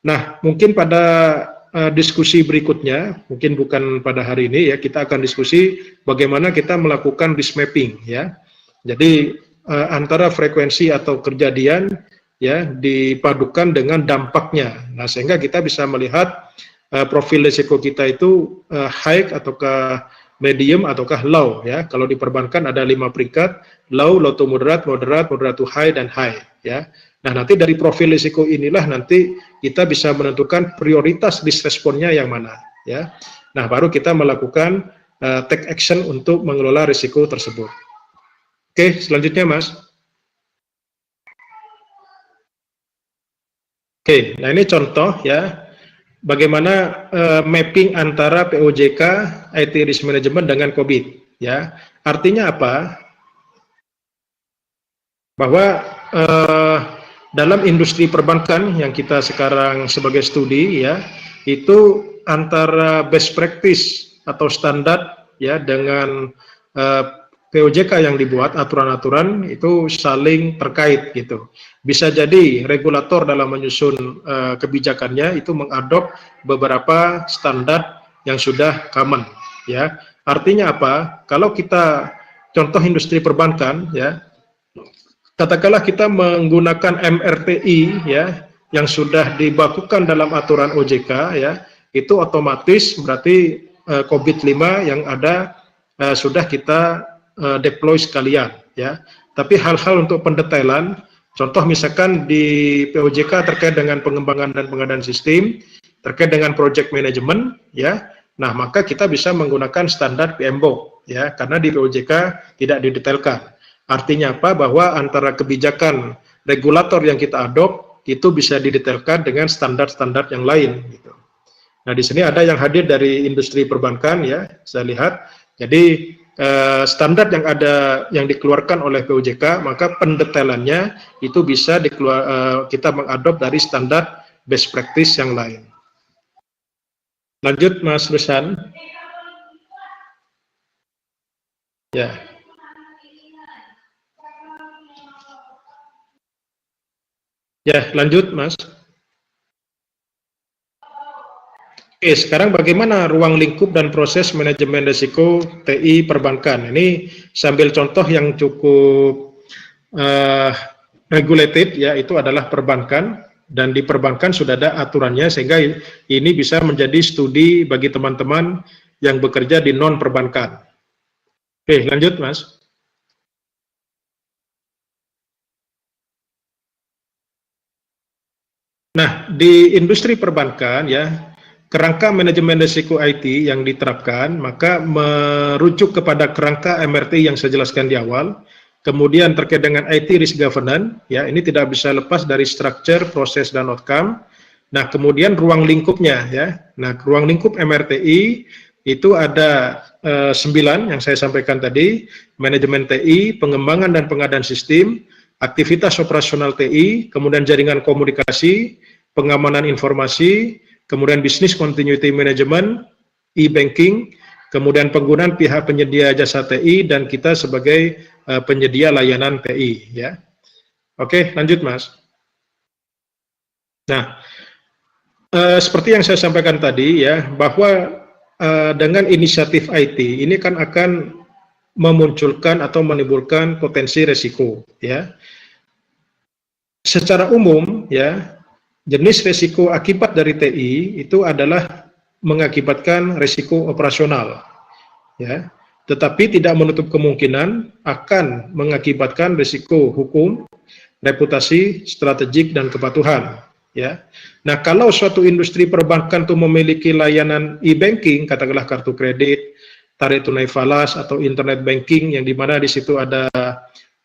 Nah, mungkin pada diskusi berikutnya, mungkin bukan pada hari ini ya, kita akan diskusi bagaimana kita melakukan risk mapping ya. Jadi antara frekuensi atau kejadian ya dipadukan dengan dampaknya. Nah, sehingga kita bisa melihat profil risiko kita itu high ataukah medium ataukah low ya. Kalau di perbankan ada 5 peringkat, low, low to moderate, moderate, moderate to high, dan high ya. Nah, nanti dari profil risiko inilah nanti kita bisa menentukan prioritas risk responnya yang mana ya. Nah, baru kita melakukan take action untuk mengelola risiko tersebut. Oke, selanjutnya Mas. Oke, nah ini contoh ya, bagaimana mapping antara POJK IT Risk Management dengan COVID ya. Artinya apa? Bahwa dalam industri perbankan yang kita sekarang sebagai studi ya, itu antara best practice atau standar ya dengan POJK yang dibuat, aturan-aturan itu saling terkait gitu. Bisa jadi regulator dalam menyusun kebijakannya itu mengadop beberapa standar yang sudah common ya. Artinya apa? Kalau kita contoh industri perbankan ya, katakanlah kita menggunakan MRTI ya yang sudah dibakukan dalam aturan OJK ya, itu otomatis berarti COVID-5 yang ada sudah kita deploy sekalian ya. Tapi hal-hal untuk pendetailan, contoh misalkan di POJK terkait dengan pengembangan dan pengadaan sistem, terkait dengan project management ya. Nah, maka kita bisa menggunakan standar PMBOK ya, karena di POJK tidak didetailkan. Artinya apa? Bahwa antara kebijakan regulator yang kita adopt itu bisa didetailkan dengan standar-standar yang lain gitu. Nah, di sini ada yang hadir dari industri perbankan ya, saya lihat. Jadi standar yang ada yang dikeluarkan oleh POJK, maka pendetailannya itu bisa kita mengadop dari standar best practice yang lain. Lanjut Mas Rushan. Ya. Ya, lanjut Mas. Oke, sekarang bagaimana ruang lingkup dan proses manajemen risiko TI perbankan? Ini sambil contoh yang cukup regulated, ya, itu adalah perbankan, dan di perbankan sudah ada aturannya, sehingga ini bisa menjadi studi bagi teman-teman yang bekerja di non perbankan. Oke, lanjut Mas. Nah, di industri perbankan ya, kerangka manajemen risiko IT yang diterapkan, maka merujuk kepada kerangka MRT yang saya jelaskan di awal. Kemudian terkait dengan IT risk governance, ya, ini tidak bisa lepas dari structure, proses, dan outcome. Nah, kemudian ruang lingkupnya, ya. Nah, ruang lingkup MRTI itu ada 9 yang saya sampaikan tadi: manajemen TI, pengembangan dan pengadaan sistem, aktivitas operasional TI, kemudian jaringan komunikasi, pengamanan informasi, kemudian business continuity management, e-banking, kemudian penggunaan pihak penyedia jasa TI, dan kita sebagai penyedia layanan TI. Ya. Oke, lanjut Mas. Nah, seperti yang saya sampaikan tadi ya, bahwa dengan inisiatif IT ini kan akan memunculkan atau menimbulkan potensi resiko. Ya. Secara umum ya, jenis risiko akibat dari TI itu adalah mengakibatkan risiko operasional, ya. Tetapi tidak menutup kemungkinan akan mengakibatkan risiko hukum, reputasi, strategik, dan kepatuhan, ya. Nah, kalau suatu industri perbankan itu memiliki layanan e-banking, katakanlah kartu kredit, tarik tunai falas, atau internet banking, yang dimana di situ ada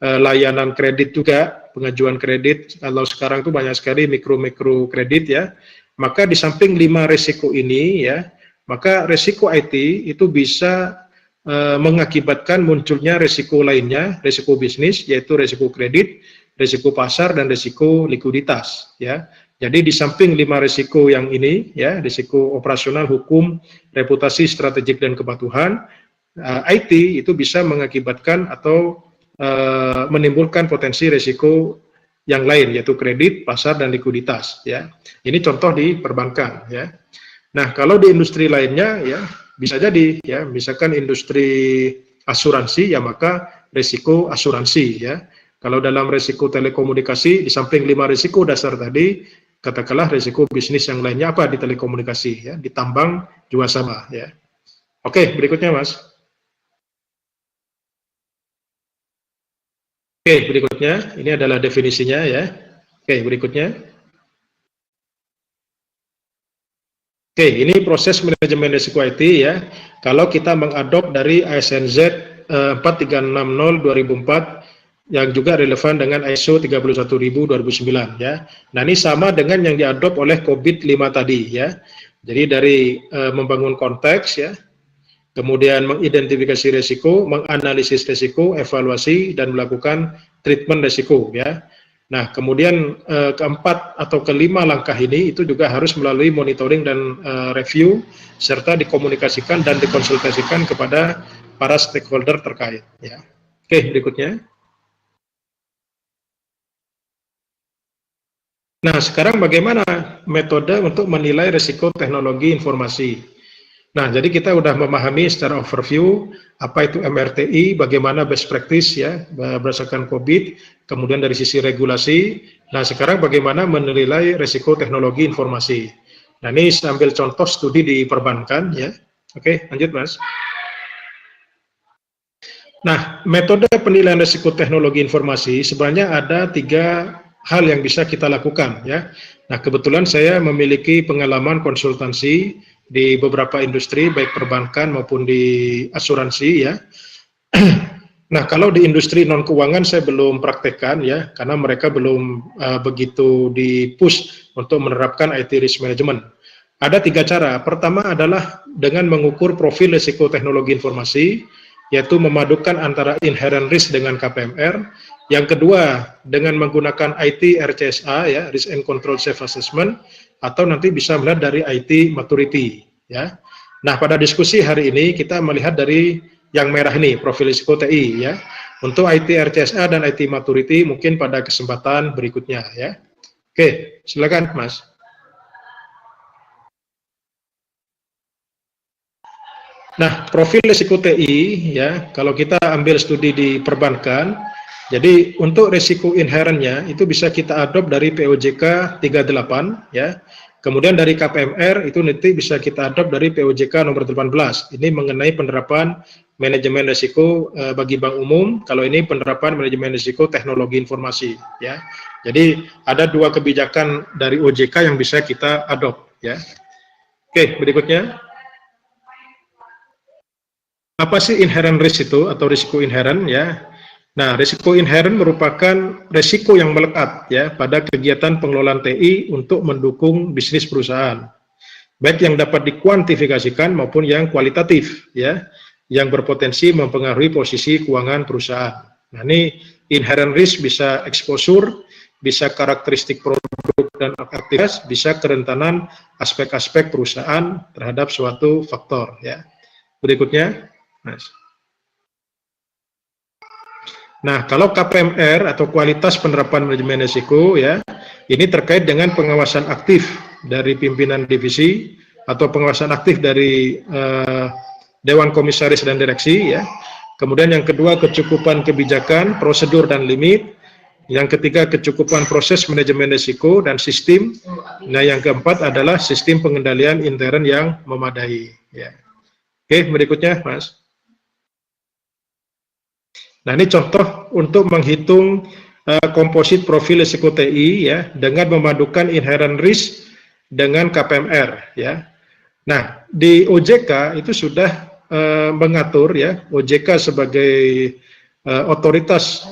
layanan kredit juga, pengajuan kredit. Kalau sekarang itu banyak sekali mikro kredit ya. Maka di samping 5 risiko ini ya, maka risiko IT itu bisa mengakibatkan munculnya risiko lainnya, risiko bisnis, yaitu risiko kredit, risiko pasar, dan risiko likuiditas ya. Jadi di samping 5 risiko yang ini ya, risiko operasional, hukum, reputasi, strategik, dan kepatuhan, IT itu bisa mengakibatkan atau menimbulkan potensi risiko yang lain, yaitu kredit, pasar, dan likuiditas ya. Ini contoh di perbankan ya. Nah, kalau di industri lainnya ya bisa jadi ya, misalkan industri asuransi ya, maka risiko asuransi ya. Kalau dalam risiko telekomunikasi, di samping 5 risiko dasar tadi, katakanlah risiko bisnis yang lainnya apa di telekomunikasi ya, di tambang juga sama ya. Oke, berikutnya Mas. Oke, berikutnya, ini adalah definisinya ya. Oke, berikutnya. Oke, ini proses manajemen risiko IT ya. Kalau kita mengadop dari ASNZ 4360/2004 yang juga relevan dengan ISO 31000/2009 ya. Nah, ini sama dengan yang diadop oleh COVID-5 tadi ya. Jadi dari membangun konteks ya, kemudian mengidentifikasi risiko, menganalisis risiko, evaluasi, dan melakukan treatment risiko ya. Nah, kemudian keempat atau kelima langkah ini itu juga harus melalui monitoring dan review, serta dikomunikasikan dan dikonsultasikan kepada para stakeholder terkait ya. Oke, berikutnya. Nah, sekarang bagaimana metode untuk menilai risiko teknologi informasi? Nah, jadi kita sudah memahami secara overview apa itu MRTI, bagaimana best practice ya berdasarkan COVID, kemudian dari sisi regulasi. Nah, sekarang bagaimana menilai risiko teknologi informasi. Nah, ini sambil contoh studi di perbankan ya. Oke, lanjut Mas. Nah, metode penilaian risiko teknologi informasi sebenarnya ada 3 hal yang bisa kita lakukan ya. Nah, kebetulan saya memiliki pengalaman konsultansi di beberapa industri, baik perbankan maupun di asuransi ya. Nah, kalau di industri non keuangan saya belum praktekkan ya, karena mereka belum begitu di-push untuk menerapkan IT risk management. Ada 3 cara. Pertama adalah dengan mengukur profil risiko teknologi informasi, yaitu memadukan antara inherent risk dengan KPMR. Yang kedua, dengan menggunakan IT RCSA, ya, Risk and Control Self Assessment, atau nanti bisa melihat dari IT Maturity, ya. Nah, pada diskusi hari ini kita melihat dari yang merah ini, profil risiko TI, ya. Untuk IT RCSA dan IT Maturity mungkin pada kesempatan berikutnya, ya. Oke, silakan, Mas. Nah, profil risiko TI, ya, kalau kita ambil studi di perbankan, jadi untuk risiko inherentnya itu bisa kita adopt dari POJK 38, ya. Kemudian dari KPMR itu nanti bisa kita adopt dari POJK nomor 18. Ini mengenai penerapan manajemen risiko bagi bank umum. Kalau ini penerapan manajemen risiko teknologi informasi, ya. Jadi ada 2 kebijakan dari OJK yang bisa kita adopt, ya. Oke, berikutnya. Apa sih inherent risk itu atau risiko inherent, ya? Nah, risiko inherent merupakan risiko yang melekat, ya, pada kegiatan pengelolaan TI untuk mendukung bisnis perusahaan, baik yang dapat dikuantifikasikan maupun yang kualitatif, ya, yang berpotensi mempengaruhi posisi keuangan perusahaan. Nah, ini inherent risk bisa exposure, bisa karakteristik produk dan aktivitas, bisa kerentanan aspek-aspek perusahaan terhadap suatu faktor, ya. Berikutnya. Nah, kalau KPMR atau kualitas penerapan manajemen risiko, ya, ini terkait dengan pengawasan aktif dari pimpinan divisi atau pengawasan aktif dari Dewan Komisaris dan Direksi, ya. Kemudian yang kedua, kecukupan kebijakan, prosedur dan limit. Yang ketiga, kecukupan proses manajemen risiko dan sistem. Nah, yang keempat adalah sistem pengendalian intern yang memadai, ya. Oke, berikutnya, Mas. Nah, ini contoh untuk menghitung komposit profil risiko TI, ya, dengan memadukan inherent risk dengan KPMR, ya. Nah, di OJK itu sudah mengatur, ya, OJK sebagai otoritas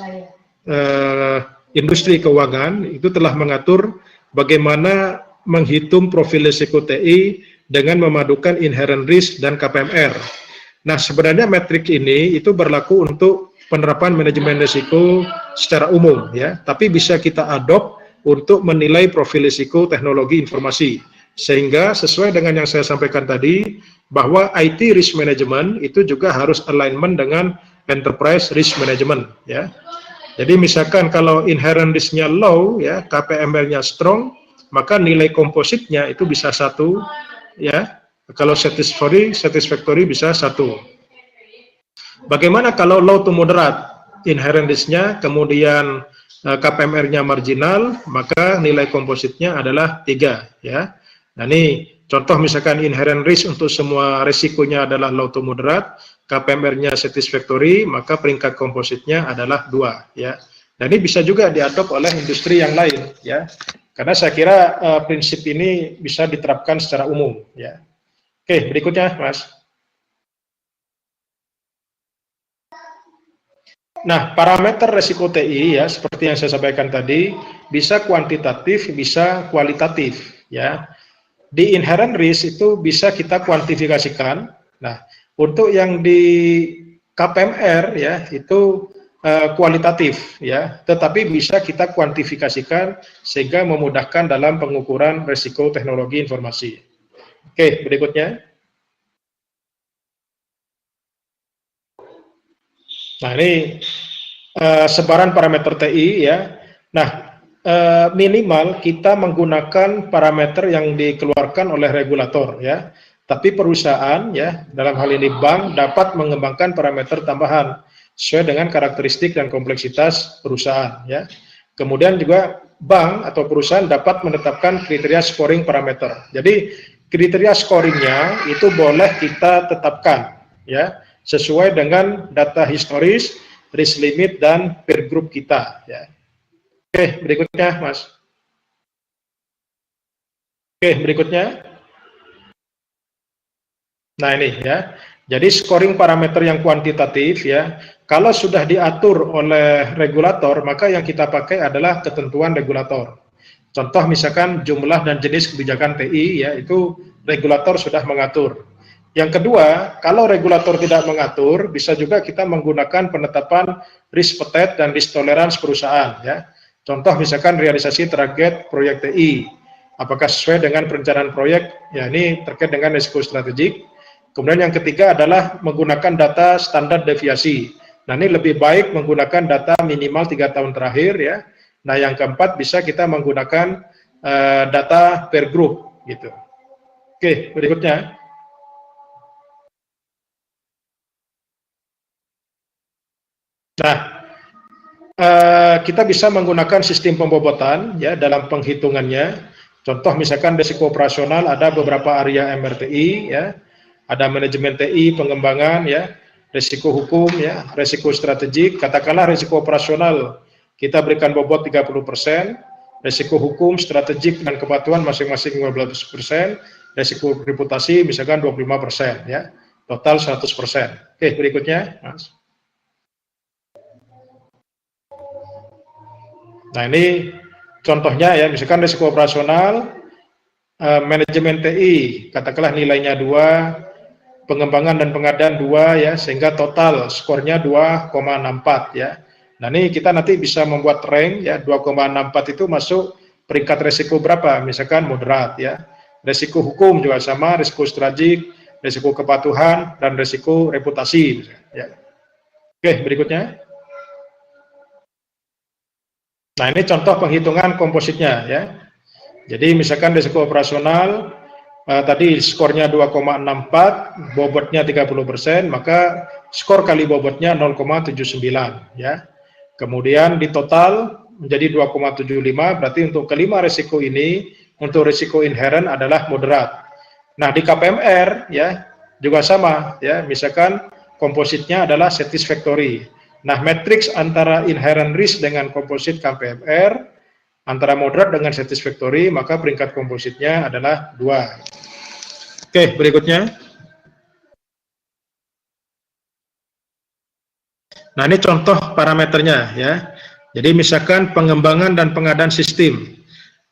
industri keuangan itu telah mengatur bagaimana menghitung profil risiko TI dengan memadukan inherent risk dan KPMR. Nah, sebenarnya metrik ini itu berlaku untuk penerapan manajemen risiko secara umum, ya, tapi bisa kita adopt untuk menilai profil risiko teknologi informasi, sehingga sesuai dengan yang saya sampaikan tadi, bahwa IT risk management itu juga harus alignment dengan enterprise risk management, ya. Jadi misalkan kalau inherent risk-nya low, ya, KPML-nya strong, maka nilai kompositnya itu bisa 1, ya. Kalau satisfactory bisa 1. Bagaimana kalau low to moderate, inherent risk-nya, kemudian KPMR-nya marginal, maka nilai kompositnya adalah 3, ya. Nah, ini contoh misalkan inherent risk untuk semua risikonya adalah low to moderate, KPMR-nya satisfactory, maka peringkat kompositnya adalah 2, ya. Dan ini bisa juga diadopt oleh industri yang lain, ya. Karena saya kira prinsip ini bisa diterapkan secara umum, ya. Oke, berikutnya, Mas. Nah, parameter resiko TI, ya, seperti yang saya sampaikan tadi, bisa kuantitatif, bisa kualitatif, ya. Di inherent risk itu bisa kita kuantifikasikan. Nah, untuk yang di KPMR, ya, itu kualitatif, ya, tetapi bisa kita kuantifikasikan sehingga memudahkan dalam pengukuran resiko teknologi informasi. Oke, berikutnya. Nah, ini sebaran parameter TI, ya. Nah, minimal kita menggunakan parameter yang dikeluarkan oleh regulator, ya. Tapi perusahaan, ya, dalam hal ini bank dapat mengembangkan parameter tambahan sesuai dengan karakteristik dan kompleksitas perusahaan, ya. Kemudian juga bank atau perusahaan dapat menetapkan kriteria scoring parameter. Jadi kriteria scoringnya itu boleh kita tetapkan, ya, sesuai dengan data historis, risk limit, dan peer group kita, ya. Oke, berikutnya, Mas. Oke, berikutnya. Nah, ini, ya. Jadi scoring parameter yang kuantitatif, ya, kalau sudah diatur oleh regulator, maka yang kita pakai adalah ketentuan regulator. Contoh misalkan jumlah dan jenis kebijakan TI, ya, itu regulator sudah mengatur. Yang kedua, kalau regulator tidak mengatur, bisa juga kita menggunakan penetapan risk appetite dan risk tolerance perusahaan. Ya. Contoh misalkan realisasi target proyek TI, apakah sesuai dengan perencanaan proyek? Ya, ini terkait dengan risiko strategik. Kemudian yang ketiga adalah menggunakan data standar deviasi. Nah, ini lebih baik menggunakan data minimal 3 tahun terakhir ya. Nah, yang keempat bisa kita menggunakan data per group gitu. Oke, berikutnya. Nah, kita bisa menggunakan sistem pembobotan ya dalam penghitungannya. Contoh misalkan risiko operasional ada beberapa area MRTI ya. Ada manajemen TI, pengembangan ya, risiko hukum ya, risiko strategik, katakanlah risiko operasional kita berikan bobot 30%, risiko hukum, strategik dan kepatuhan masing-masing 15%, risiko reputasi misalkan 25% ya, total 100%. Oke, berikutnya, Mas. Nah, ini contohnya ya, misalkan risiko operasional, manajemen TI, katakanlah nilainya 2, pengembangan dan pengadaan 2 ya, sehingga total skornya 2,64 ya. Nah, ini kita nanti bisa membuat rank ya, 2,64 itu masuk peringkat resiko berapa? Misalkan moderat ya. Resiko hukum juga sama, risiko strategik, risiko kepatuhan dan risiko reputasi ya. Oke, berikutnya. Nah, ini contoh penghitungan kompositnya ya. Jadi misalkan risiko operasional tadi skornya 2,64, bobotnya 30%, maka skor kali bobotnya 0,79 ya. Kemudian di total menjadi 2,75, berarti untuk kelima risiko ini, untuk risiko inherent adalah moderat. Nah, di KPMR ya juga sama ya, misalkan kompositnya adalah satisfactory. Nah, matriks antara inherent risk dengan komposit KPMR antara moderat dengan satisfactory, maka peringkat kompositnya adalah 2. Oke, berikutnya. Nah, ini contoh parameternya ya. Jadi misalkan pengembangan dan pengadaan sistem.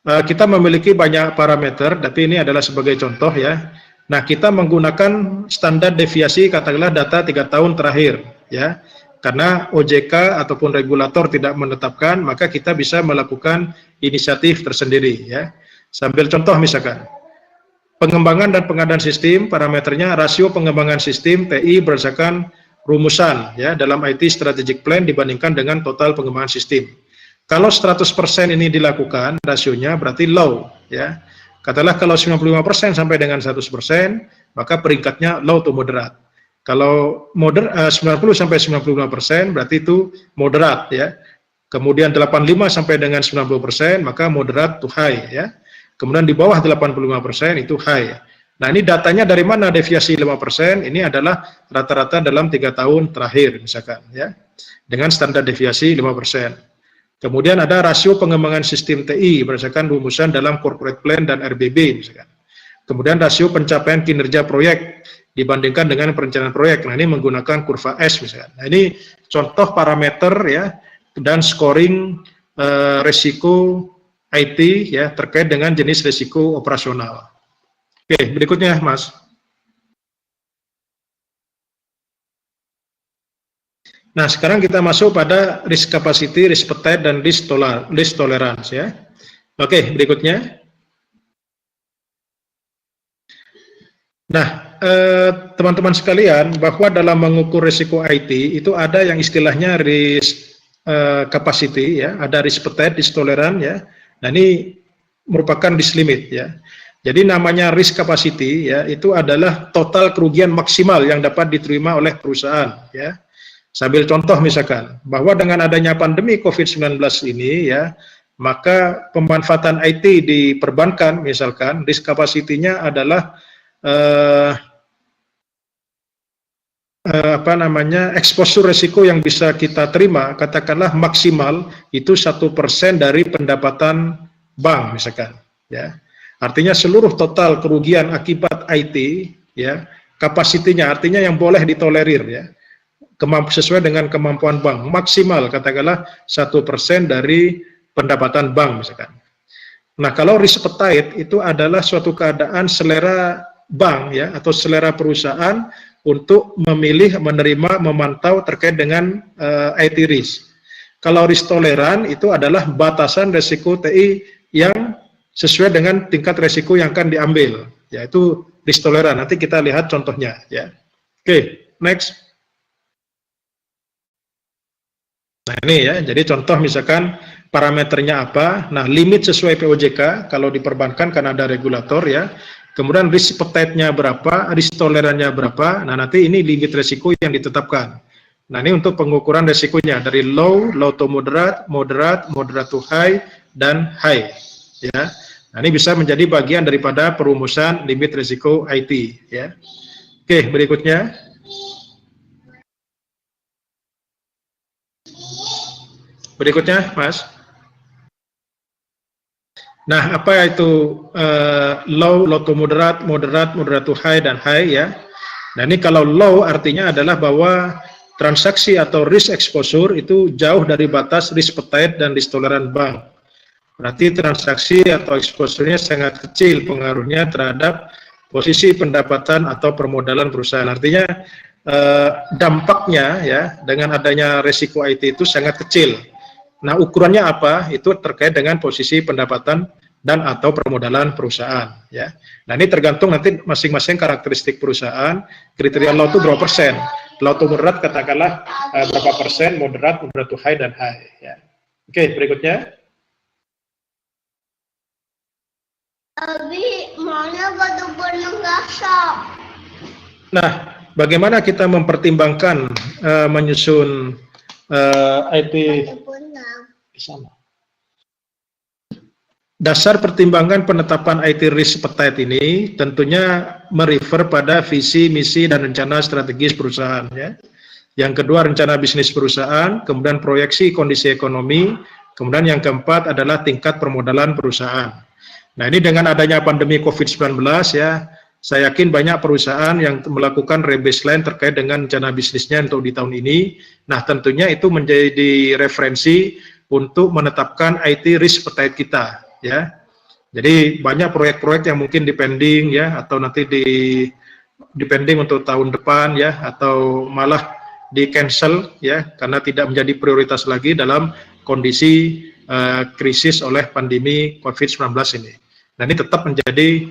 Kita memiliki banyak parameter, tapi ini adalah sebagai contoh ya. Nah, kita menggunakan standar deviasi katakanlah data 3 tahun terakhir ya. Karena OJK ataupun regulator tidak menetapkan, maka kita bisa melakukan inisiatif tersendiri ya. Sambil contoh misalkan, pengembangan dan pengadaan sistem, parameternya rasio pengembangan sistem TI berdasarkan rumusan ya dalam IT Strategic Plan dibandingkan dengan total pengembangan sistem. Kalau 100% ini dilakukan, rasionya berarti low ya. Katakanlah kalau 95% sampai dengan 100%, maka peringkatnya low to moderat. Kalau 90 sampai 95% berarti itu moderat ya. Kemudian 85 sampai dengan 90% maka moderat to high ya. Kemudian di bawah 85% itu high. Nah, ini datanya dari mana deviasi 5%? Ini adalah rata-rata dalam 3 tahun terakhir misalkan ya. Dengan standar deviasi 5%. Kemudian ada rasio pengembangan sistem TI berdasarkan rumusan dalam corporate plan dan RBB misalkan. Kemudian rasio pencapaian kinerja proyek dibandingkan dengan perencanaan proyek. Nah, ini menggunakan kurva S misalkan. Nah, ini contoh parameter ya dan scoring resiko IT ya terkait dengan jenis risiko operasional. Oke, berikutnya Mas. Nah, sekarang kita masuk pada risk capacity, risk appetite, dan risk tolerance ya. Oke, berikutnya. Nah, teman-teman sekalian, bahwa dalam mengukur risiko IT itu ada yang istilahnya risk capacity ya, ada risk appetite, risk tolerance ya. Nah, ini merupakan risk limit ya. Jadi namanya risk capacity ya, itu adalah total kerugian maksimal yang dapat diterima oleh perusahaan ya. Sambil contoh misalkan, bahwa dengan adanya pandemi COVID-19 ini ya, maka pemanfaatan IT di perbankan misalkan risk capacity-nya adalah exposure risiko yang bisa kita terima katakanlah maksimal itu 1% dari pendapatan bank misalkan ya. Artinya seluruh total kerugian akibat IT ya, kapasitinya artinya yang boleh ditolerir ya. Sesuai dengan kemampuan bank maksimal katakanlah 1% dari pendapatan bank misalkan. Nah, kalau risk appetite itu adalah suatu keadaan selera bank ya atau selera perusahaan untuk memilih, menerima, memantau terkait dengan IT risk. Kalau risk toleran itu adalah batasan resiko TI yang sesuai dengan tingkat resiko yang akan diambil, yaitu risk toleran. Nanti kita lihat contohnya ya. Oke, next. Nah ini ya, jadi contoh misalkan parameternya apa. Nah, limit sesuai POJK kalau di perbankan karena ada regulator ya. Kemudian risk appetite-nya berapa, risk tolerannya berapa. Nah, nanti ini limit resiko yang ditetapkan. Nah, ini untuk pengukuran resikonya dari low, low to moderate, moderate, moderate to high, dan high. Ya. Nah, ini bisa menjadi bagian daripada perumusan limit resiko IT. Ya. Oke, berikutnya. Berikutnya, Mas. Nah, apa itu low, low to moderate, moderate, moderate to high, dan high ya. Nah, ini kalau low artinya adalah bahwa transaksi atau risk exposure itu jauh dari batas risk appetite dan risk toleran bank. Berarti transaksi atau exposure-nya sangat kecil pengaruhnya terhadap posisi pendapatan atau permodalan perusahaan. Artinya dampaknya ya dengan adanya resiko IT itu sangat kecil. Nah, ukurannya apa? Itu terkait dengan posisi pendapatan dan atau permodalan perusahaan. Ya. Nah, ini tergantung nanti masing-masing karakteristik perusahaan. Kriteria low itu berapa persen? Low to moderate katakanlah berapa persen, moderate, moderate to high, dan high. Ya. Oke, berikutnya. Abi, mana betul-betul gasak? Nah, bagaimana kita mempertimbangkan menyusun IT sama. Dasar pertimbangan penetapan IT risk appetite ini tentunya merefer pada visi, misi, dan rencana strategis perusahaan. Ya. Yang kedua, rencana bisnis perusahaan, kemudian proyeksi kondisi ekonomi, kemudian yang keempat adalah tingkat permodalan perusahaan. Nah, ini dengan adanya pandemi COVID-19 ya, saya yakin banyak perusahaan yang melakukan rebaseline terkait dengan rencana bisnisnya untuk di tahun ini. Nah, tentunya itu menjadi referensi untuk menetapkan IT risk appetite kita, ya. Jadi banyak proyek-proyek yang mungkin dipending ya, atau nanti dipending untuk tahun depan ya, atau malah di cancel ya, karena tidak menjadi prioritas lagi dalam kondisi krisis oleh pandemi COVID-19 ini. Nah, ini tetap menjadi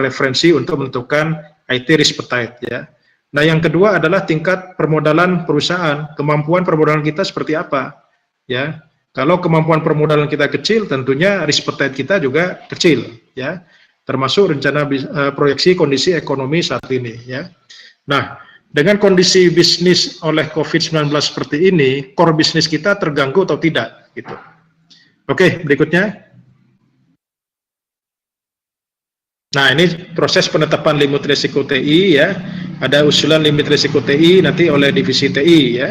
referensi untuk menentukan IT risk appetite ya. Nah, yang kedua adalah tingkat permodalan perusahaan, kemampuan permodalan kita seperti apa ya. Kalau kemampuan permodalan kita kecil, tentunya risk appetite kita juga kecil, ya. Termasuk rencana proyeksi kondisi ekonomi saat ini, ya. Nah, dengan kondisi bisnis oleh COVID-19 seperti ini, core bisnis kita terganggu atau tidak, gitu. Oke, berikutnya. Nah, ini proses penetapan limit risiko TI, ya. Ada usulan limit risiko TI nanti oleh divisi TI, ya.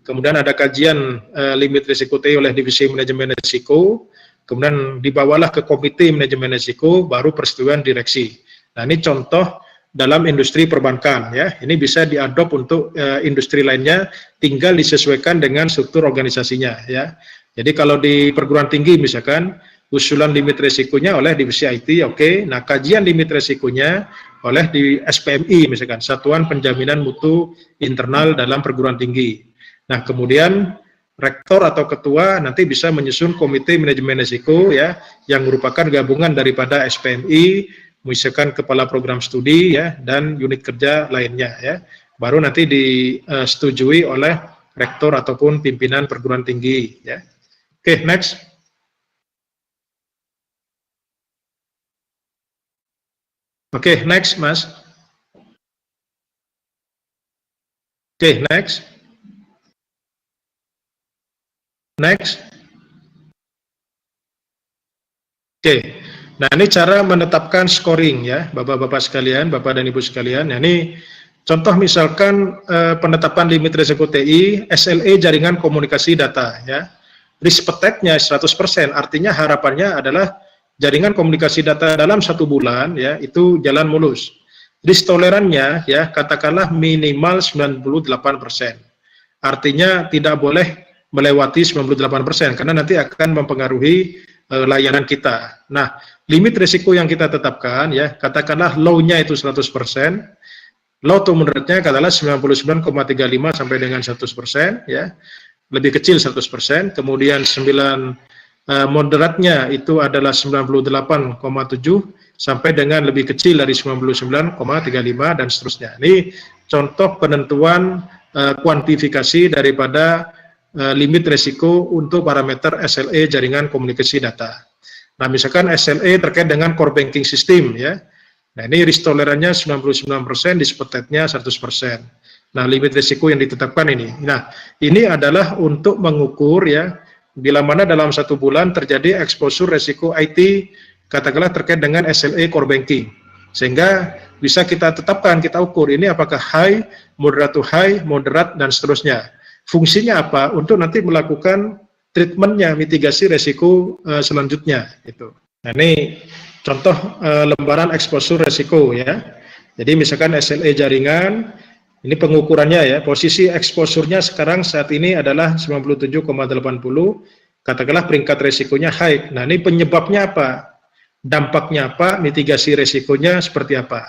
Kemudian ada kajian limit risiko TI oleh divisi manajemen risiko, kemudian dibawalah ke komite manajemen risiko, baru persetujuan direksi. Nah, ini contoh dalam industri perbankan ya. Ini bisa diadop untuk industri lainnya, tinggal disesuaikan dengan struktur organisasinya ya. Jadi kalau di perguruan tinggi misalkan usulan limit risikonya oleh divisi IT, oke. Nah, kajian limit risikonya oleh di SPMI misalkan, Satuan Penjaminan Mutu Internal dalam Perguruan Tinggi. Nah, kemudian rektor atau ketua nanti bisa menyusun komite manajemen risiko ya, yang merupakan gabungan daripada SPMI, misalkan kepala program studi ya, dan unit kerja lainnya ya. Baru nanti disetujui oleh rektor ataupun pimpinan perguruan tinggi ya. Oke, next. Oke, next, Mas. Oke, next. Next. Oke. Nah, ini cara menetapkan scoring ya, Bapak-bapak sekalian, Bapak dan Ibu sekalian. Nah, ini contoh misalkan penetapan limit risiko TI, SLA jaringan komunikasi data ya. Risk appetite-nya 100%, artinya harapannya adalah jaringan komunikasi data dalam 1 bulan ya, itu jalan mulus. Risk tolerannya ya, katakanlah minimal 98%. Artinya tidak boleh melewati 98%, karena nanti akan mempengaruhi layanan kita. Nah, limit risiko yang kita tetapkan ya, katakanlah low-nya itu 100%, low to moderate-nya katakanlah 99,35 sampai dengan 100% ya, lebih kecil 100%, kemudian moderatnya itu adalah 98,7 sampai dengan lebih kecil dari 99,35 dan seterusnya. Ini contoh penentuan kuantifikasi daripada limit risiko untuk parameter SLA jaringan komunikasi data. Nah, misalkan SLA terkait dengan core banking system ya. Nah, ini risk tolerannya 99%, dispute-nya 100%. Nah, limit risiko yang ditetapkan ini. Nah, ini adalah untuk mengukur ya, bila mana dalam 1 bulan terjadi exposure risiko IT, katakanlah terkait dengan SLA core banking. Sehingga bisa kita tetapkan, kita ukur ini apakah high, moderate to high, moderate, dan seterusnya. Fungsinya apa? Untuk nanti melakukan treatmentnya, mitigasi resiko selanjutnya. Gitu. Nah, ini contoh lembaran exposure resiko ya. Jadi misalkan SLA jaringan, ini pengukurannya ya, posisi exposure-nya sekarang saat ini adalah 97,80, katakanlah peringkat resikonya high. Nah, ini penyebabnya apa? Dampaknya apa? Mitigasi resikonya seperti apa?